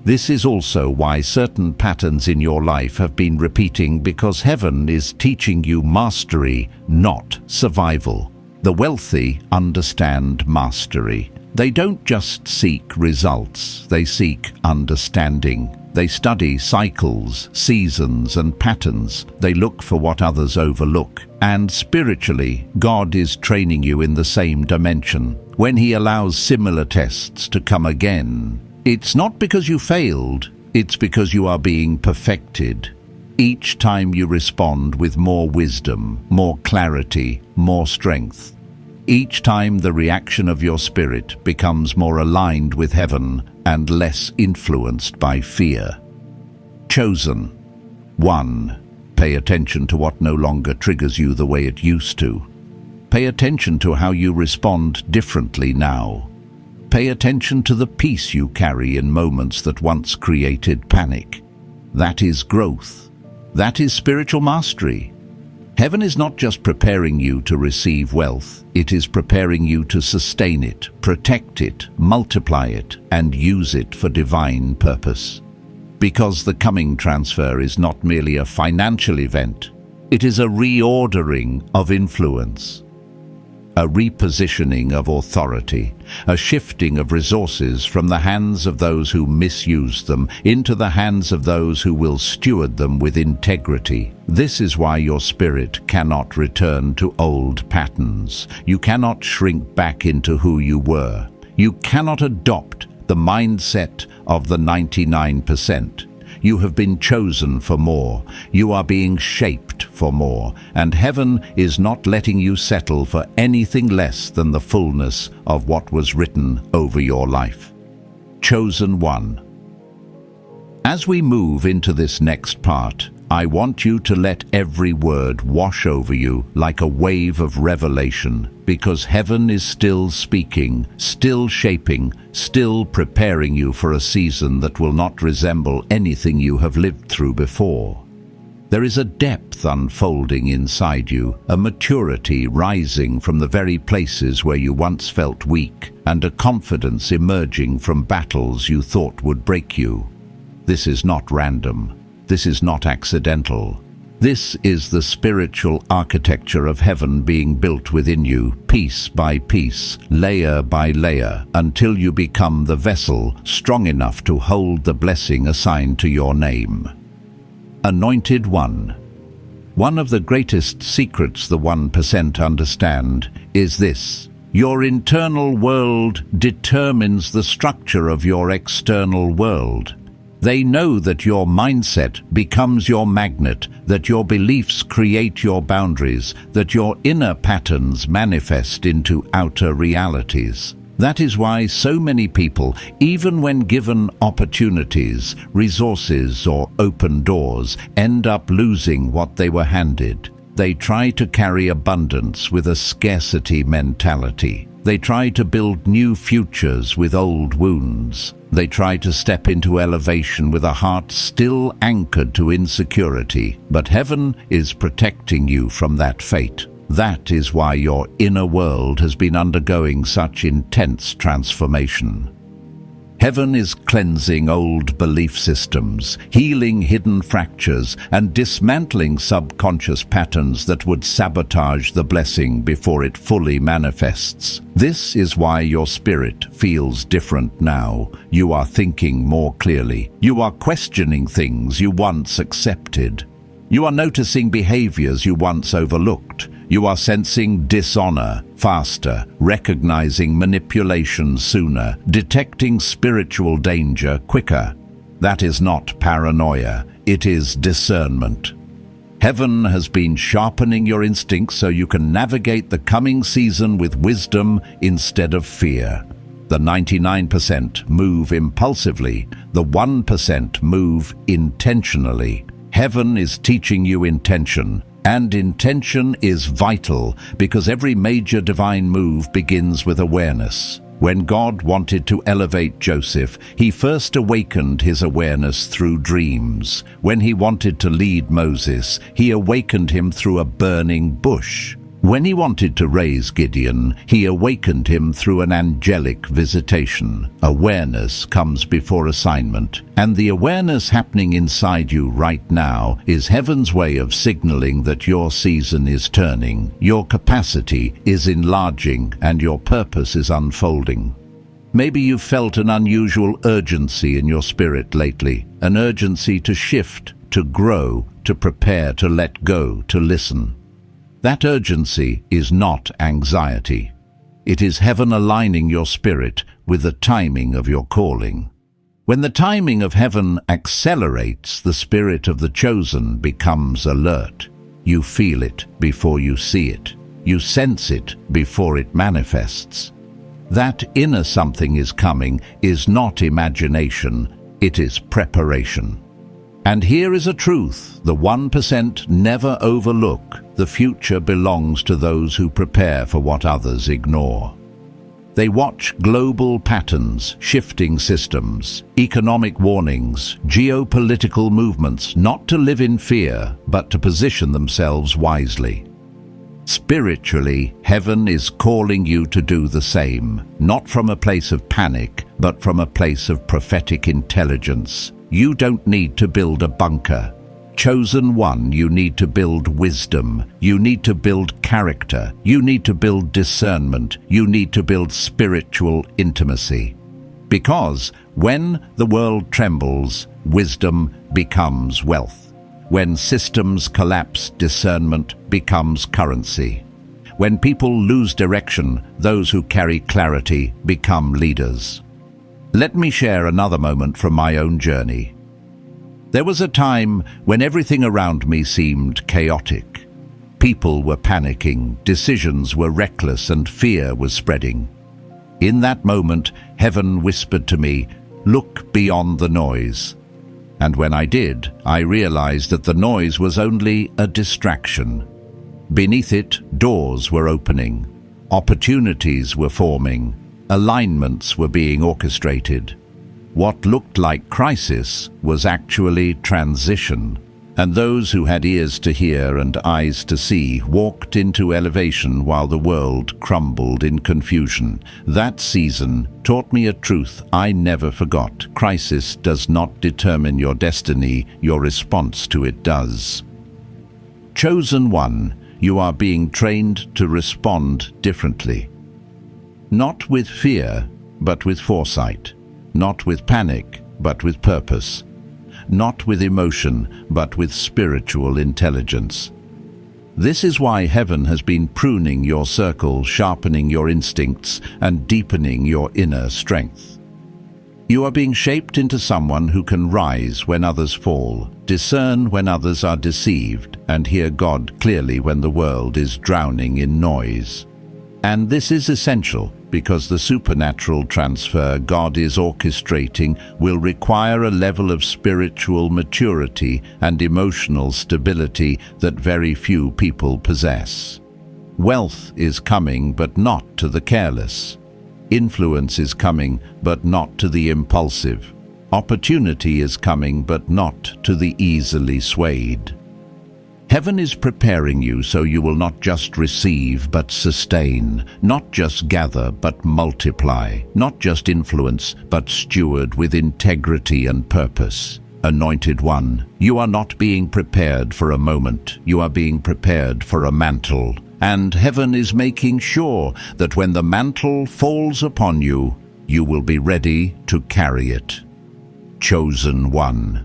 S1: This is also why certain patterns in your life have been repeating, because heaven is teaching you mastery, not survival. The wealthy understand mastery. They don't just seek results, they seek understanding. They study cycles, seasons, and patterns. They look for what others overlook. And spiritually, God is training you in the same dimension. When He allows similar tests to come again, it's not because you failed, it's because you are being perfected. Each time you respond with more wisdom, more clarity, more strength. Each time the reaction of your spirit becomes more aligned with heaven and less influenced by fear. Chosen. 1. Pay attention to what no longer triggers you the way it used to. Pay attention to how you respond differently now. Pay attention to the peace you carry in moments that once created panic. That is growth. That is spiritual mastery. Heaven is not just preparing you to receive wealth, it is preparing you to sustain it, protect it, multiply it, and use it for divine purpose. Because the coming transfer is not merely a financial event, it is a reordering of influence. a repositioning of authority, a shifting of resources from the hands of those who misuse them into the hands of those who will steward them with integrity. This is why your spirit cannot return to old patterns. You cannot shrink back into who you were. You cannot adopt the mindset of the 99%. You have been chosen for more. You are being shaped for more. And heaven is not letting you settle for anything less than the fullness of what was written over your life. Chosen one. As we move into this next part, I want you to let every word wash over you like a wave of revelation, because heaven is still speaking, still shaping, still preparing you for a season that will not resemble anything you have lived through before. There is a depth unfolding inside you, a maturity rising from the very places where you once felt weak, and a confidence emerging from battles you thought would break you. This is not random. This is not accidental. This is the spiritual architecture of heaven being built within you, piece by piece, layer by layer, until you become the vessel strong enough to hold the blessing assigned to your name. Anointed One. One of the greatest secrets the 1% understand is this: your internal world determines the structure of your external world. They know that your mindset becomes your magnet, that your beliefs create your boundaries, that your inner patterns manifest into outer realities. That is why so many people, even when given opportunities, resources, or open doors, end up losing what they were handed. They try to carry abundance with a scarcity mentality. They try to build new futures with old wounds. They try to step into elevation with a heart still anchored to insecurity. But heaven is protecting you from that fate. That is why your inner world has been undergoing such intense transformation. Heaven is cleansing old belief systems, healing hidden fractures, and dismantling subconscious patterns that would sabotage the blessing before it fully manifests. This is why your spirit feels different now. You are thinking more clearly. You are questioning things you once accepted. You are noticing behaviors you once overlooked. You are sensing dishonor faster, recognizing manipulation sooner, detecting spiritual danger quicker. That is not paranoia, it is discernment. Heaven has been sharpening your instincts so you can navigate the coming season with wisdom instead of fear. The 99% move impulsively, the 1% move intentionally. Heaven is teaching you intention. And intention is vital because every major divine move begins with awareness. When God wanted to elevate Joseph, he first awakened his awareness through dreams. When he wanted to lead Moses, he awakened him through a burning bush. When he wanted to raise Gideon, he awakened him through an angelic visitation. Awareness comes before assignment, and the awareness happening inside you right now is heaven's way of signaling that your season is turning, your capacity is enlarging, and your purpose is unfolding. Maybe you've felt an unusual urgency in your spirit lately, an urgency to shift, to grow, to prepare, to let go, to listen. That urgency is not anxiety. It is heaven aligning your spirit with the timing of your calling. When the timing of heaven accelerates, the spirit of the chosen becomes alert. You feel it before you see it. You sense it before it manifests. That inner something is coming is not imagination, it is preparation. And here is a truth the 1% never overlook. The future belongs to those who prepare for what others ignore. They watch global patterns, shifting systems, economic warnings, geopolitical movements, not to live in fear, but to position themselves wisely. Spiritually, heaven is calling you to do the same, not from a place of panic, but from a place of prophetic intelligence. You don't need to build a bunker. Chosen one, you need to build wisdom, you need to build character, you need to build discernment, you need to build spiritual intimacy. Because when the world trembles, wisdom becomes wealth. When systems collapse, discernment becomes currency. When people lose direction, those who carry clarity become leaders. Let me share another moment from my own journey. There was a time when everything around me seemed chaotic. People were panicking, decisions were reckless, and fear was spreading. In that moment, heaven whispered to me, "Look beyond the noise." And when I did, I realized that the noise was only a distraction. Beneath it, doors were opening, opportunities were forming, alignments were being orchestrated. What looked like crisis was actually transition, and those who had ears to hear and eyes to see walked into elevation while the world crumbled in confusion. That season taught me a truth I never forgot. Crisis does not determine your destiny, your response to it does. Chosen one, you are being trained to respond differently. Not with fear, but with foresight. Not with panic, but with purpose. Not with emotion, but with spiritual intelligence. This is why heaven has been pruning your circle, sharpening your instincts, and deepening your inner strength. You are being shaped into someone who can rise when others fall, discern when others are deceived, and hear God clearly when the world is drowning in noise. And this is essential because the supernatural transfer God is orchestrating will require a level of spiritual maturity and emotional stability that very few people possess. Wealth is coming, but not to the careless. Influence is coming, but not to the impulsive. Opportunity is coming, but not to the easily swayed. Heaven is preparing you so you will not just receive but sustain, not just gather but multiply, not just influence but steward with integrity and purpose. Anointed one, you are not being prepared for a moment, you are being prepared for a mantle. And heaven is making sure that when the mantle falls upon you, you will be ready to carry it. Chosen one.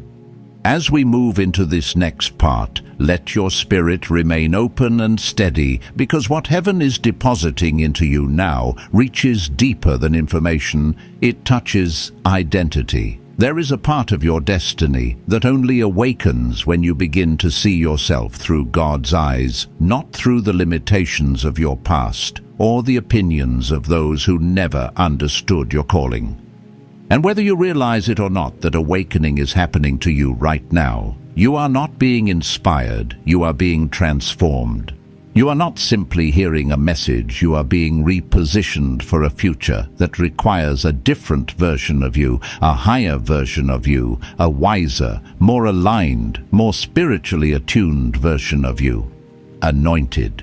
S1: As we move into this next part, let your spirit remain open and steady, because what heaven is depositing into you now reaches deeper than information. It touches identity. There is a part of your destiny that only awakens when you begin to see yourself through God's eyes, not through the limitations of your past or the opinions of those who never understood your calling. And whether you realize it or not, that awakening is happening to you right now. You are not being inspired, you are being transformed. You are not simply hearing a message, you are being repositioned for a future that requires a different version of you, a higher version of you, a wiser, more aligned, more spiritually attuned version of you. Anointed.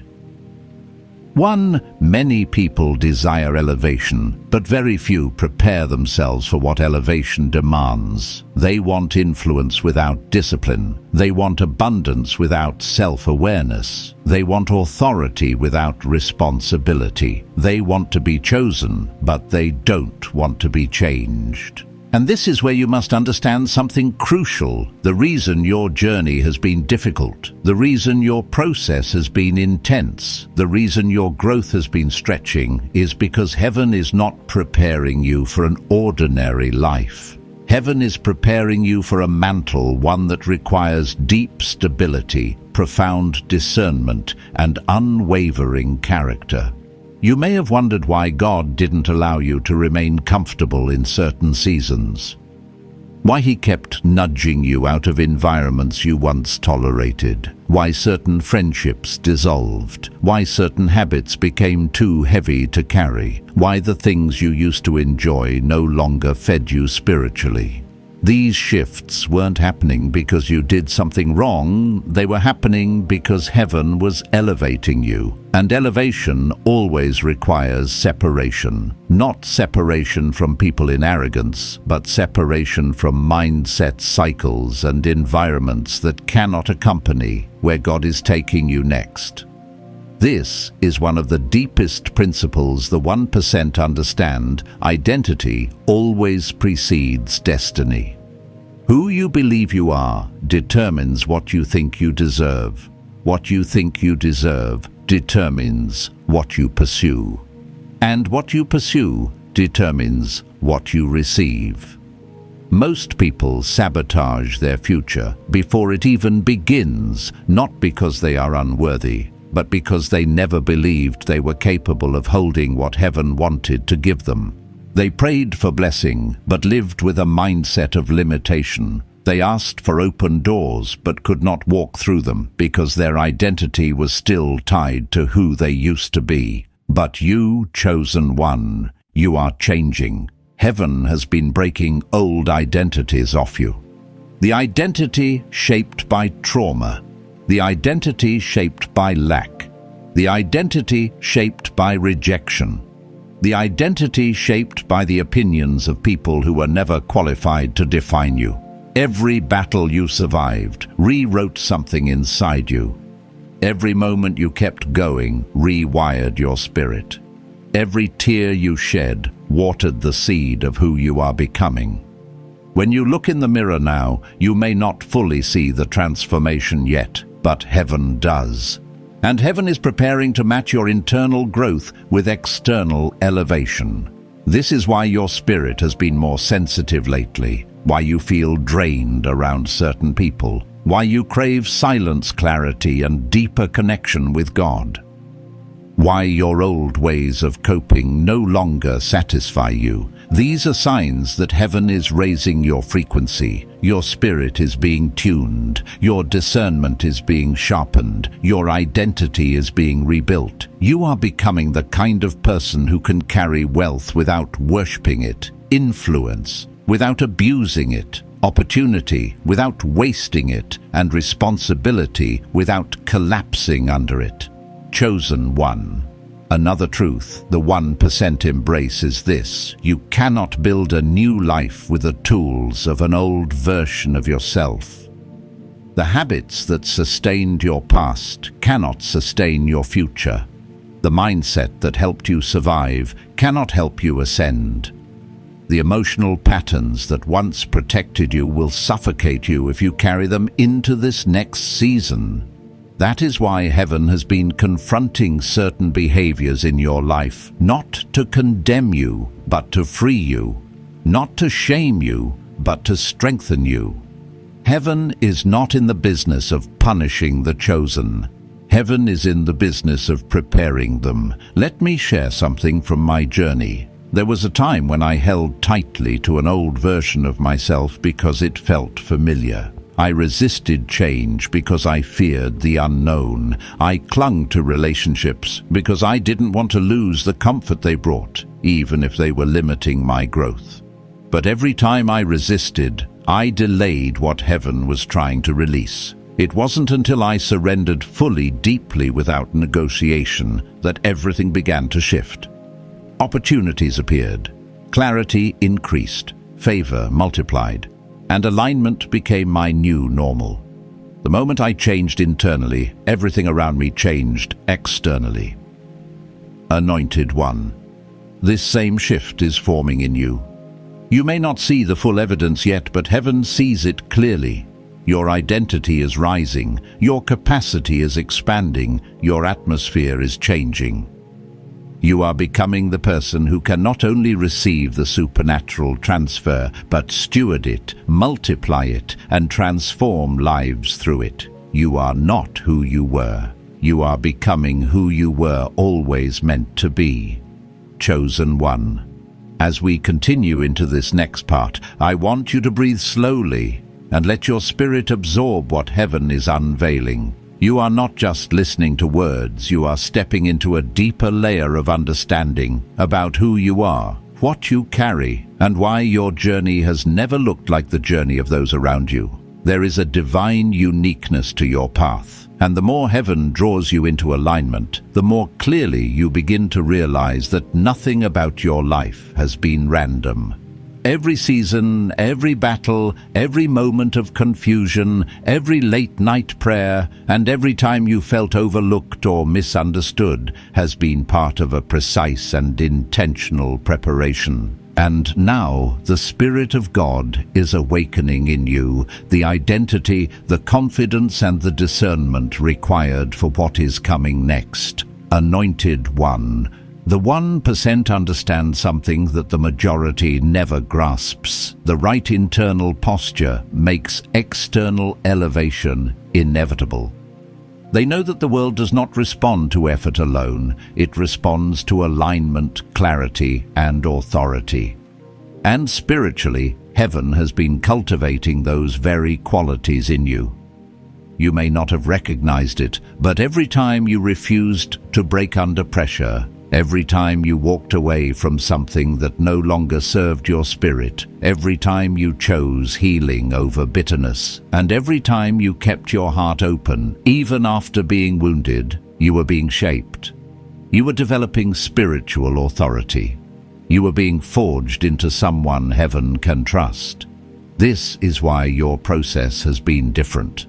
S1: Many people desire elevation, but very few prepare themselves for what elevation demands. They want influence without discipline. They want abundance without self-awareness. They want authority without responsibility. They want to be chosen, but they don't want to be changed. And this is where you must understand something crucial. The reason your journey has been difficult, the reason your process has been intense, the reason your growth has been stretching is because heaven is not preparing you for an ordinary life. Heaven is preparing you for a mantle, one that requires deep stability, profound discernment, and unwavering character. You may have wondered why God didn't allow you to remain comfortable in certain seasons. Why He kept nudging you out of environments you once tolerated. Why certain friendships dissolved. Why certain habits became too heavy to carry. Why the things you used to enjoy no longer fed you spiritually. These shifts weren't happening because you did something wrong, they were happening because heaven was elevating you. And elevation always requires separation. Not separation from people in arrogance, but separation from mindset cycles and environments that cannot accompany where God is taking you next. This is one of the deepest principles the 1% understand. Identity always precedes destiny. Who you believe you are determines what you think you deserve. What you think you deserve determines what you pursue. And what you pursue determines what you receive. Most people sabotage their future before it even begins, not because they are unworthy, but because they never believed they were capable of holding what heaven wanted to give them. They prayed for blessing, but lived with a mindset of limitation. They asked for open doors, but could not walk through them because their identity was still tied to who they used to be. But you, chosen one, you are changing. Heaven has been breaking old identities off you. The identity shaped by trauma. The identity shaped by lack. The identity shaped by rejection. The identity shaped by the opinions of people who were never qualified to define you. Every battle you survived rewrote something inside you. Every moment you kept going rewired your spirit. Every tear you shed watered the seed of who you are becoming. When you look in the mirror now, you may not fully see the transformation yet, but heaven does. And heaven is preparing to match your internal growth with external elevation. This is why your spirit has been more sensitive lately, why you feel drained around certain people, why you crave silence, clarity, and deeper connection with God. Why your old ways of coping no longer satisfy you. These are signs that heaven is raising your frequency. Your spirit is being tuned. Your discernment is being sharpened. Your identity is being rebuilt. You are becoming the kind of person who can carry wealth without worshipping it, influence without abusing it, opportunity without wasting it, and responsibility without collapsing under it. Chosen one. Another truth the 1% embrace is this: you cannot build a new life with the tools of an old version of yourself. The habits that sustained your past cannot sustain your future. The mindset that helped you survive cannot help you ascend. The emotional patterns that once protected you will suffocate you if you carry them into this next season. That is why heaven has been confronting certain behaviors in your life, not to condemn you, but to free you, not to shame you, but to strengthen you. Heaven is not in the business of punishing the chosen. Heaven is in the business of preparing them. Let me share something from my journey. There was a time when I held tightly to an old version of myself because it felt familiar. I resisted change because I feared the unknown. I clung to relationships because I didn't want to lose the comfort they brought, even if they were limiting my growth. But every time I resisted, I delayed what heaven was trying to release. It wasn't until I surrendered fully, deeply, without negotiation, that everything began to shift. Opportunities appeared. Clarity increased. Favor multiplied. And alignment became my new normal. The moment I changed internally, everything around me changed externally. Anointed one. This same shift is forming in you. You may not see the full evidence yet, but heaven sees it clearly. Your identity is rising, your capacity is expanding, your atmosphere is changing. You are becoming the person who can not only receive the supernatural transfer, but steward it, multiply it, and transform lives through it. You are not who you were. You are becoming who you were always meant to be. Chosen one. As we continue into this next part, I want you to breathe slowly and let your spirit absorb what heaven is unveiling. You are not just listening to words, you are stepping into a deeper layer of understanding about who you are, what you carry and why your journey has never looked like the journey of those around you. There is a divine uniqueness to your path, and the more heaven draws you into alignment, the more clearly you begin to realize that nothing about your life has been random. Every season, every battle, every moment of confusion, every late-night prayer, and every time you felt overlooked or misunderstood has been part of a precise and intentional preparation. And now the Spirit of God is awakening in you the identity, the confidence, and the discernment required for what is coming next. Anointed One. The 1% understand something that the majority never grasps. The right internal posture makes external elevation inevitable. They know that the world does not respond to effort alone. It responds to alignment, clarity, and authority. And spiritually, heaven has been cultivating those very qualities in you. You may not have recognized it, but every time you refused to break under pressure, every time you walked away from something that no longer served your spirit, every time you chose healing over bitterness, and every time you kept your heart open, even after being wounded, you were being shaped. You were developing spiritual authority. You were being forged into someone heaven can trust. This is why your process has been different.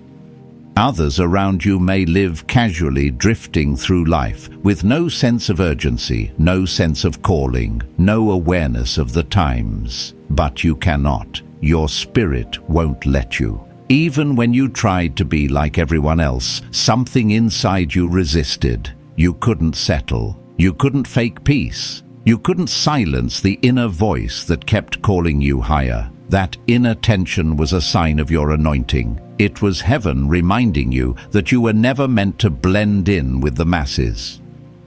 S1: Others around you may live casually drifting through life with no sense of urgency, no sense of calling, no awareness of the times. But you cannot. Your spirit won't let you. Even when you tried to be like everyone else, something inside you resisted. You couldn't settle. You couldn't fake peace. You couldn't silence the inner voice that kept calling you higher. That inner tension was a sign of your anointing. It was heaven reminding you that you were never meant to blend in with the masses.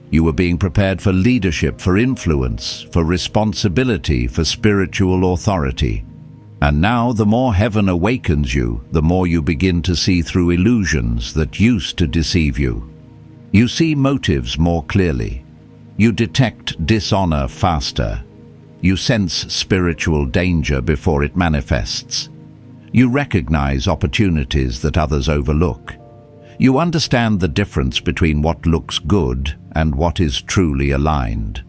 S1: You were being prepared for leadership, for influence, for responsibility, for spiritual authority. And now the more heaven awakens you, the more you begin to see through illusions that used to deceive you. You see motives more clearly. You detect dishonor faster. You sense spiritual danger before it manifests. You recognize opportunities that others overlook. You understand the difference between what looks good and what is truly aligned.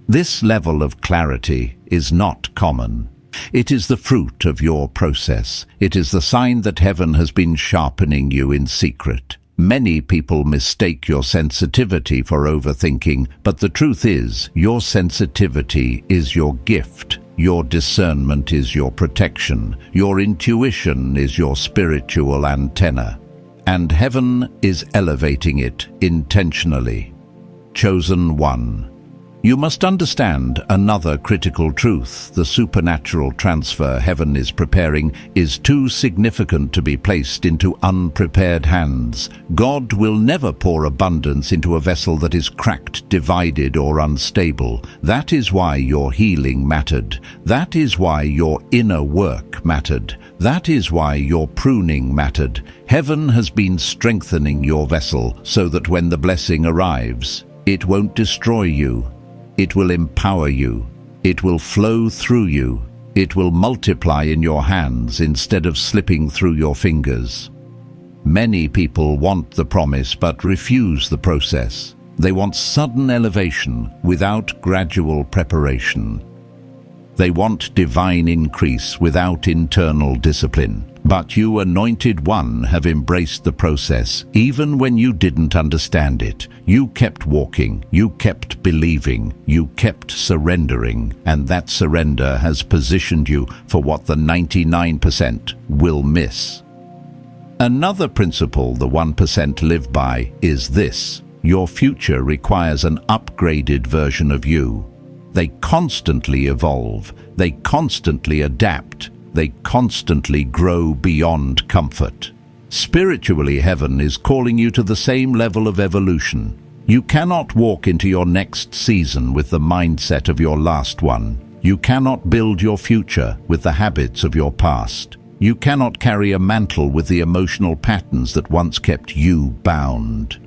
S1: This level of clarity is not common. It is the fruit of your process. It is the sign that heaven has been sharpening you in secret. Many people mistake your sensitivity for overthinking, but the truth is, your sensitivity is your gift. Your discernment is your protection. Your intuition is your spiritual antenna. And heaven is elevating it intentionally. Chosen One. You must understand another critical truth. The supernatural transfer heaven is preparing is too significant to be placed into unprepared hands. God will never pour abundance into a vessel that is cracked, divided, or unstable. That is why your healing mattered. That is why your inner work mattered. That is why your pruning mattered. Heaven has been strengthening your vessel so that when the blessing arrives, it won't destroy you. It will empower you. It will flow through you. It will multiply in your hands instead of slipping through your fingers. Many people want the promise but refuse the process. They want sudden elevation without gradual preparation. They want divine increase without internal discipline. But you, Anointed One, have embraced the process, even when you didn't understand it. You kept walking, you kept believing, you kept surrendering, and that surrender has positioned you for what the 99% will miss. Another principle the 1% live by is this: your future requires an upgraded version of you. They constantly evolve, they constantly adapt, they constantly grow beyond comfort. Spiritually, heaven is calling you to the same level of evolution. You cannot walk into your next season with the mindset of your last one. You cannot build your future with the habits of your past. You cannot carry a mantle with the emotional patterns that once kept you bound.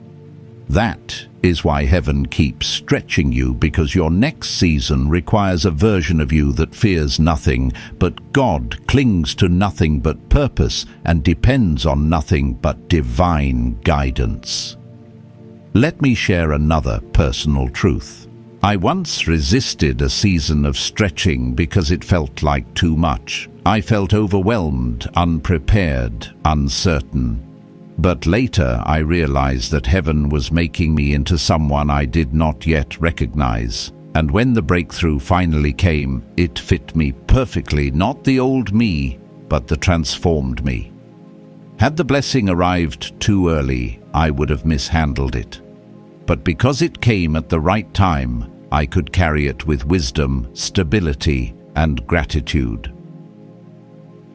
S1: That is why heaven keeps stretching you, because your next season requires a version of you that fears nothing but God, clings to nothing but purpose, and depends on nothing but divine guidance. Let me share another personal truth. I once resisted a season of stretching because it felt like too much. I felt overwhelmed, unprepared, uncertain. But later I realized that heaven was making me into someone I did not yet recognize. And when the breakthrough finally came, it fit me perfectly, not the old me, but the transformed me. Had the blessing arrived too early, I would have mishandled it. But because it came at the right time, I could carry it with wisdom, stability, and gratitude.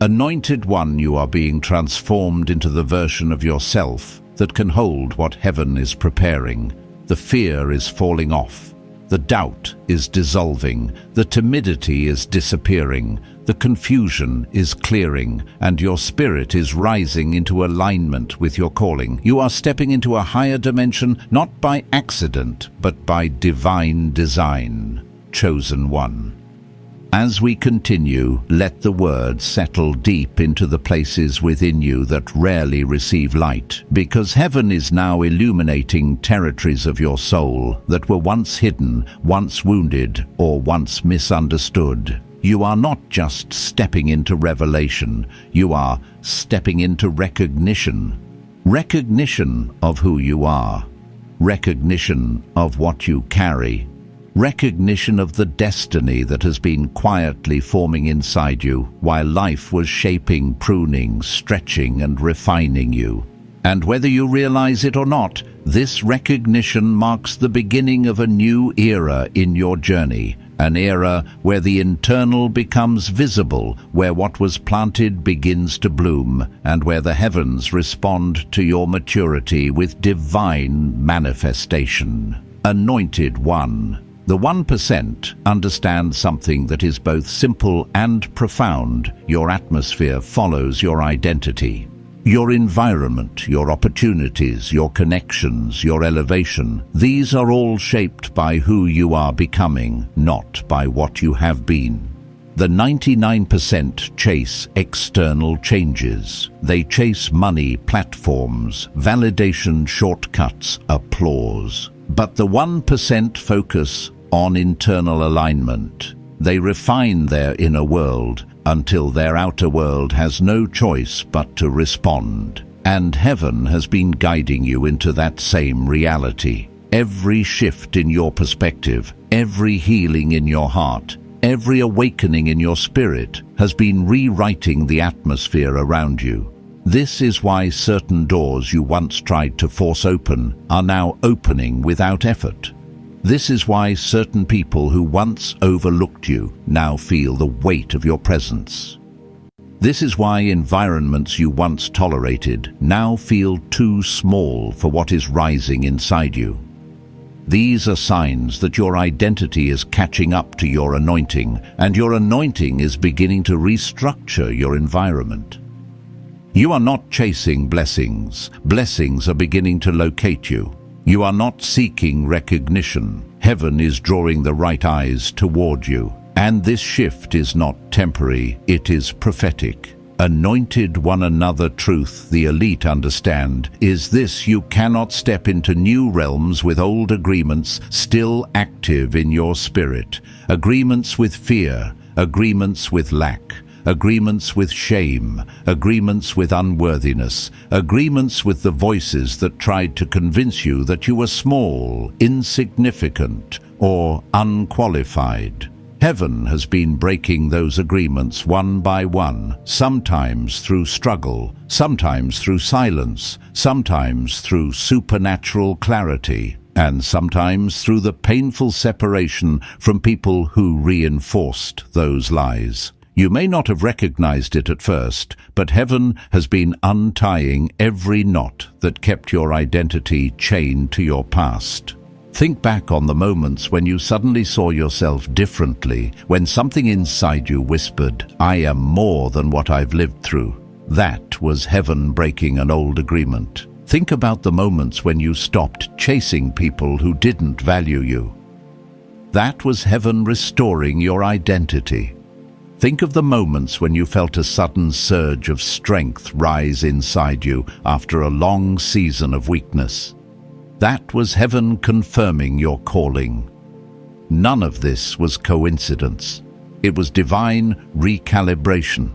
S1: Anointed one, you are being transformed into the version of yourself that can hold what heaven is preparing. The fear is falling off. The doubt is dissolving. The timidity is disappearing. The confusion is clearing, and your spirit is rising into alignment with your calling. You are stepping into a higher dimension, not by accident, but by divine design. Chosen one. As we continue, let the word settle deep into the places within you that rarely receive light, because heaven is now illuminating territories of your soul that were once hidden, once wounded, or once misunderstood. You are not just stepping into revelation, you are stepping into recognition. Recognition of who you are. Recognition of what you carry. Recognition of the destiny that has been quietly forming inside you while life was shaping, pruning, stretching, and refining you. And whether you realize it or not, this recognition marks the beginning of a new era in your journey, an era where the internal becomes visible, where what was planted begins to bloom, and where the heavens respond to your maturity with divine manifestation. Anointed one. The 1% understand something that is both simple and profound. Your atmosphere follows your identity. Your environment, your opportunities, your connections, your elevation, these are all shaped by who you are becoming, not by what you have been. The 99% chase external changes. They chase money, platforms, validation, shortcuts, applause. But the 1% focus on internal alignment. They refine their inner world until their outer world has no choice but to respond. And heaven has been guiding you into that same reality. Every shift in your perspective, every healing in your heart, every awakening in your spirit has been rewriting the atmosphere around you. This is why certain doors you once tried to force open are now opening without effort. This is why certain people who once overlooked you now feel the weight of your presence. This is why environments you once tolerated now feel too small for what is rising inside you. These are signs that your identity is catching up to your anointing, and your anointing is beginning to restructure your environment. You are not chasing blessings. Blessings are beginning to locate you. You are not seeking recognition. Heaven is drawing the right eyes toward you. And this shift is not temporary, it is prophetic. Anointed one another truth the elite understand is this: you cannot step into new realms with old agreements still active in your spirit. Agreements with fear, agreements with lack, agreements with shame, agreements with unworthiness, agreements with the voices that tried to convince you that you were small, insignificant, or unqualified. Heaven has been breaking those agreements one by one, sometimes through struggle, sometimes through silence, sometimes through supernatural clarity, and sometimes through the painful separation from people who reinforced those lies. You may not have recognized it at first, but heaven has been untying every knot that kept your identity chained to your past. Think back on the moments when you suddenly saw yourself differently, when something inside you whispered, "I am more than what I've lived through." That was heaven breaking an old agreement. Think about the moments when you stopped chasing people who didn't value you. That was heaven restoring your identity. Think of the moments when you felt a sudden surge of strength rise inside you after a long season of weakness. That was heaven confirming your calling. None of this was coincidence. It was divine recalibration.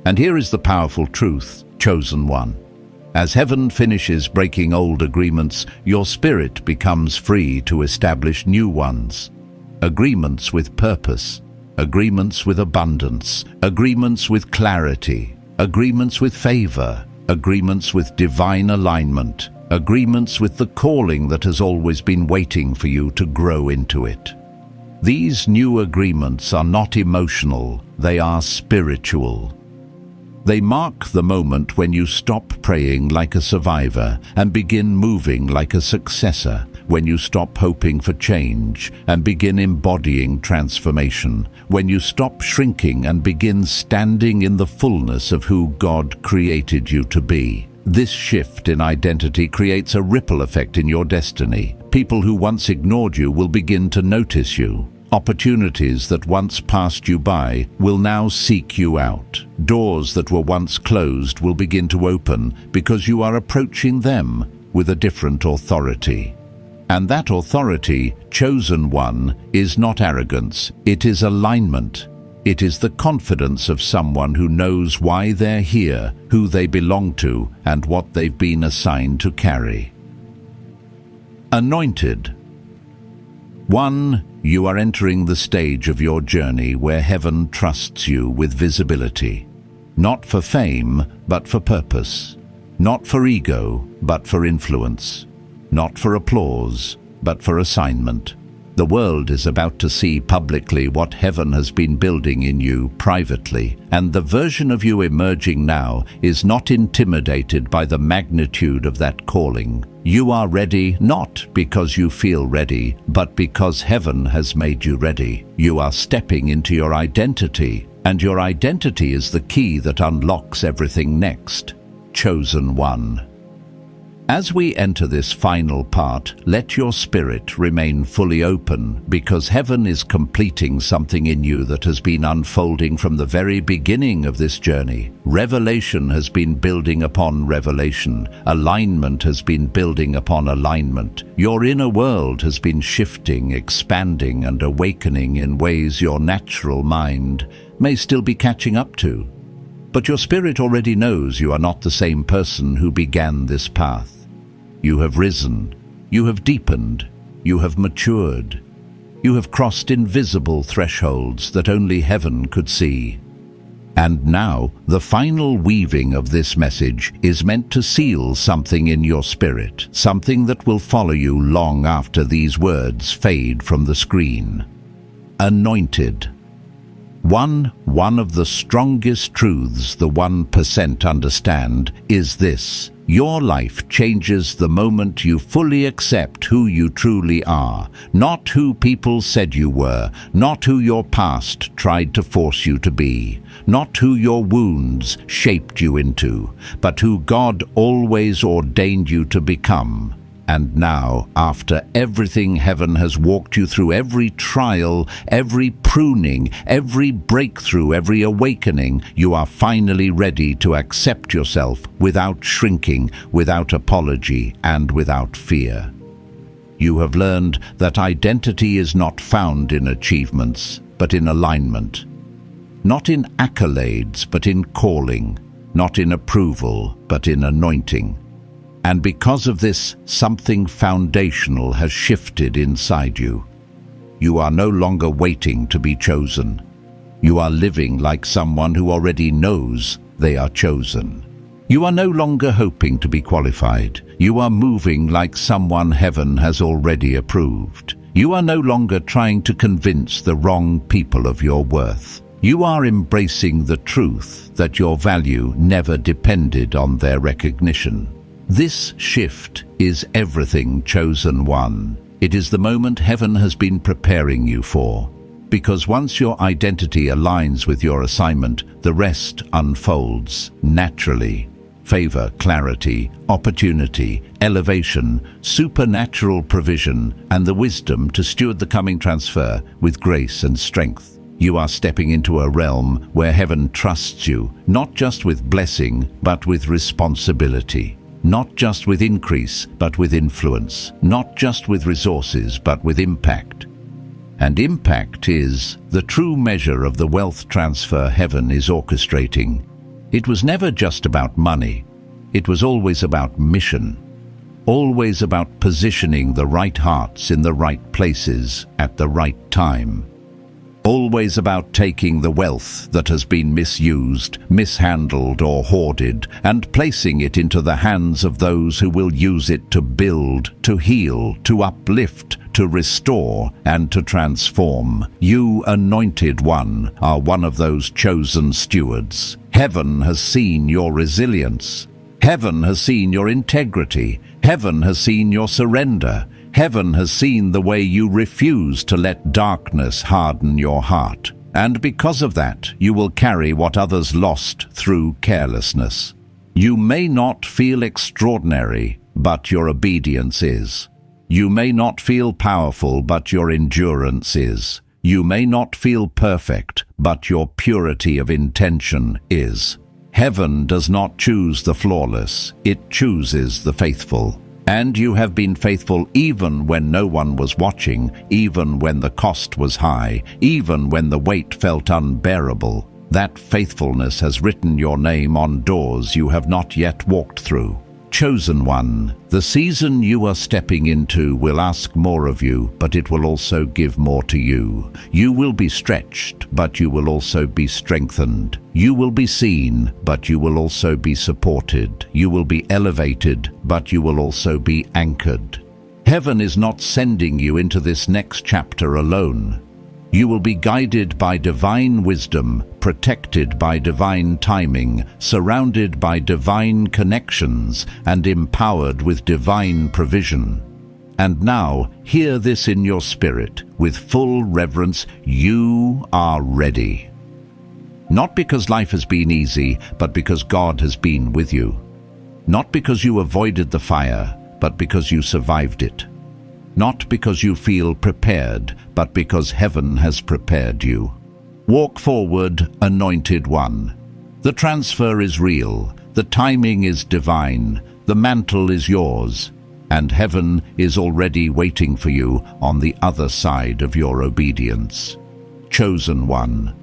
S1: And here is the powerful truth, chosen one. As heaven finishes breaking old agreements, your spirit becomes free to establish new ones. Agreements with purpose, agreements with abundance, agreements with clarity, agreements with favor, agreements with divine alignment, agreements with the calling that has always been waiting for you to grow into it. These new agreements are not emotional, they are spiritual. They mark the moment when you stop praying like a survivor and begin moving like a successor, when you stop hoping for change and begin embodying transformation, when you stop shrinking and begin standing in the fullness of who God created you to be. This shift in identity creates a ripple effect in your destiny. People who once ignored you will begin to notice you. Opportunities that once passed you by will now seek you out. Doors that were once closed will begin to open because you are approaching them with a different authority. And that authority, chosen one, is not arrogance, it is alignment. It is the confidence of someone who knows why they're here, who they belong to, and what they've been assigned to carry. Anointed. 1. You are entering the stage of your journey where heaven trusts you with visibility. Not for fame, but for purpose. Not for ego, but for influence. Not for applause, but for assignment. The world is about to see publicly what heaven has been building in you privately, and the version of you emerging now is not intimidated by the magnitude of that calling. You are ready not because you feel ready, but because heaven has made you ready. You are stepping into your identity, and your identity is the key that unlocks everything next. Chosen one. As we enter this final part, let your spirit remain fully open, because heaven is completing something in you that has been unfolding from the very beginning of this journey. Revelation has been building upon revelation. Alignment has been building upon alignment. Your inner world has been shifting, expanding, and awakening in ways your natural mind may still be catching up to. But your spirit already knows you are not the same person who began this path. You have risen, you have deepened, you have matured, you have crossed invisible thresholds that only heaven could see. And now, the final weaving of this message is meant to seal something in your spirit, something that will follow you long after these words fade from the screen. Anointed. One of the strongest truths the 1% understand is this: your life changes the moment you fully accept who you truly are, not who people said you were, not who your past tried to force you to be, not who your wounds shaped you into, but who God always ordained you to become. And now, after everything heaven has walked you through, every trial, every pruning, every breakthrough, every awakening, you are finally ready to accept yourself without shrinking, without apology, and without fear. You have learned that identity is not found in achievements, but in alignment. Not in accolades, but in calling. Not in approval, but in anointing. And because of this, something foundational has shifted inside you. You are no longer waiting to be chosen. You are living like someone who already knows they are chosen. You are no longer hoping to be qualified. You are moving like someone heaven has already approved. You are no longer trying to convince the wrong people of your worth. You are embracing the truth that your value never depended on their recognition. This shift is everything, chosen one. It is the moment heaven has been preparing you for. Because once your identity aligns with your assignment, the rest unfolds naturally. favor, clarity, opportunity, elevation, supernatural provision, and the wisdom to steward the coming transfer with grace and strength. You are stepping into a realm where heaven trusts you, not just with blessing, but with responsibility. Not just with increase, but with influence. Not just with resources, but with impact. And impact is the true measure of the wealth transfer heaven is orchestrating. It was never just about money. It was always about mission. Always about positioning the right hearts in the right places at the right time. Always about taking the wealth that has been misused, mishandled or hoarded and placing it into the hands of those who will use it to build, to heal, to uplift, to restore and to transform. You, Anointed One, are one of those chosen stewards. Heaven has seen your resilience. Heaven has seen your integrity. Heaven has seen your surrender. Heaven has seen the way you refuse to let darkness harden your heart. And because of that, you will carry what others lost through carelessness. You may not feel extraordinary, but your obedience is. You may not feel powerful, but your endurance is. You may not feel perfect, but your purity of intention is. Heaven does not choose the flawless, it chooses the faithful. And you have been faithful even when no one was watching, even when the cost was high, even when the weight felt unbearable. That faithfulness has written your name on doors you have not yet walked through. Chosen One, the season you are stepping into will ask more of you, but it will also give more to you. You will be stretched, but you will also be strengthened. You will be seen, but you will also be supported. You will be elevated, but you will also be anchored. Heaven is not sending you into this next chapter alone. You will be guided by divine wisdom, protected by divine timing, surrounded by divine connections, and empowered with divine provision. And now, hear this in your spirit, with full reverence: you are ready. Not because life has been easy, but because God has been with you. Not because you avoided the fire, but because you survived it. Not because you feel prepared, but because heaven has prepared you. Walk forward, Anointed One. The transfer is real, the timing is divine, the mantle is yours, and heaven is already waiting for you on the other side of your obedience. Chosen One.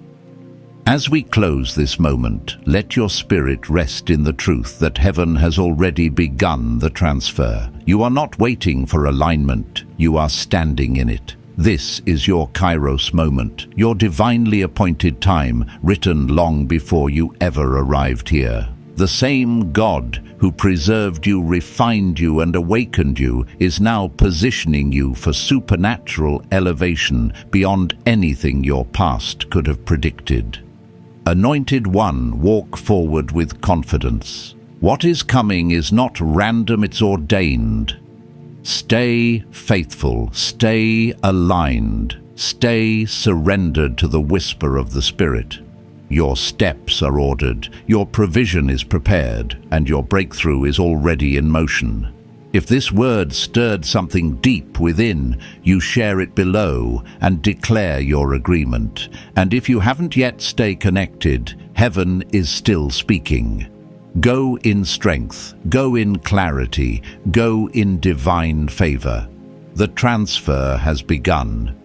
S1: As we close this moment, let your spirit rest in the truth that heaven has already begun the transfer. You are not waiting for alignment, you are standing in it. This is your Kairos moment, your divinely appointed time, written long before you ever arrived here. The same God who preserved you, refined you, and awakened you is now positioning you for supernatural elevation beyond anything your past could have predicted. Anointed One, walk forward with confidence. What is coming is not random, it's ordained. Stay faithful, stay aligned, stay surrendered to the whisper of the Spirit. Your steps are ordered, your provision is prepared, and your breakthrough is already in motion. If this word stirred something deep within, you share it below and declare your agreement. And if you haven't yet, stay connected. Heaven is still speaking. Go in strength, go in clarity, go in divine favor. The transfer has begun.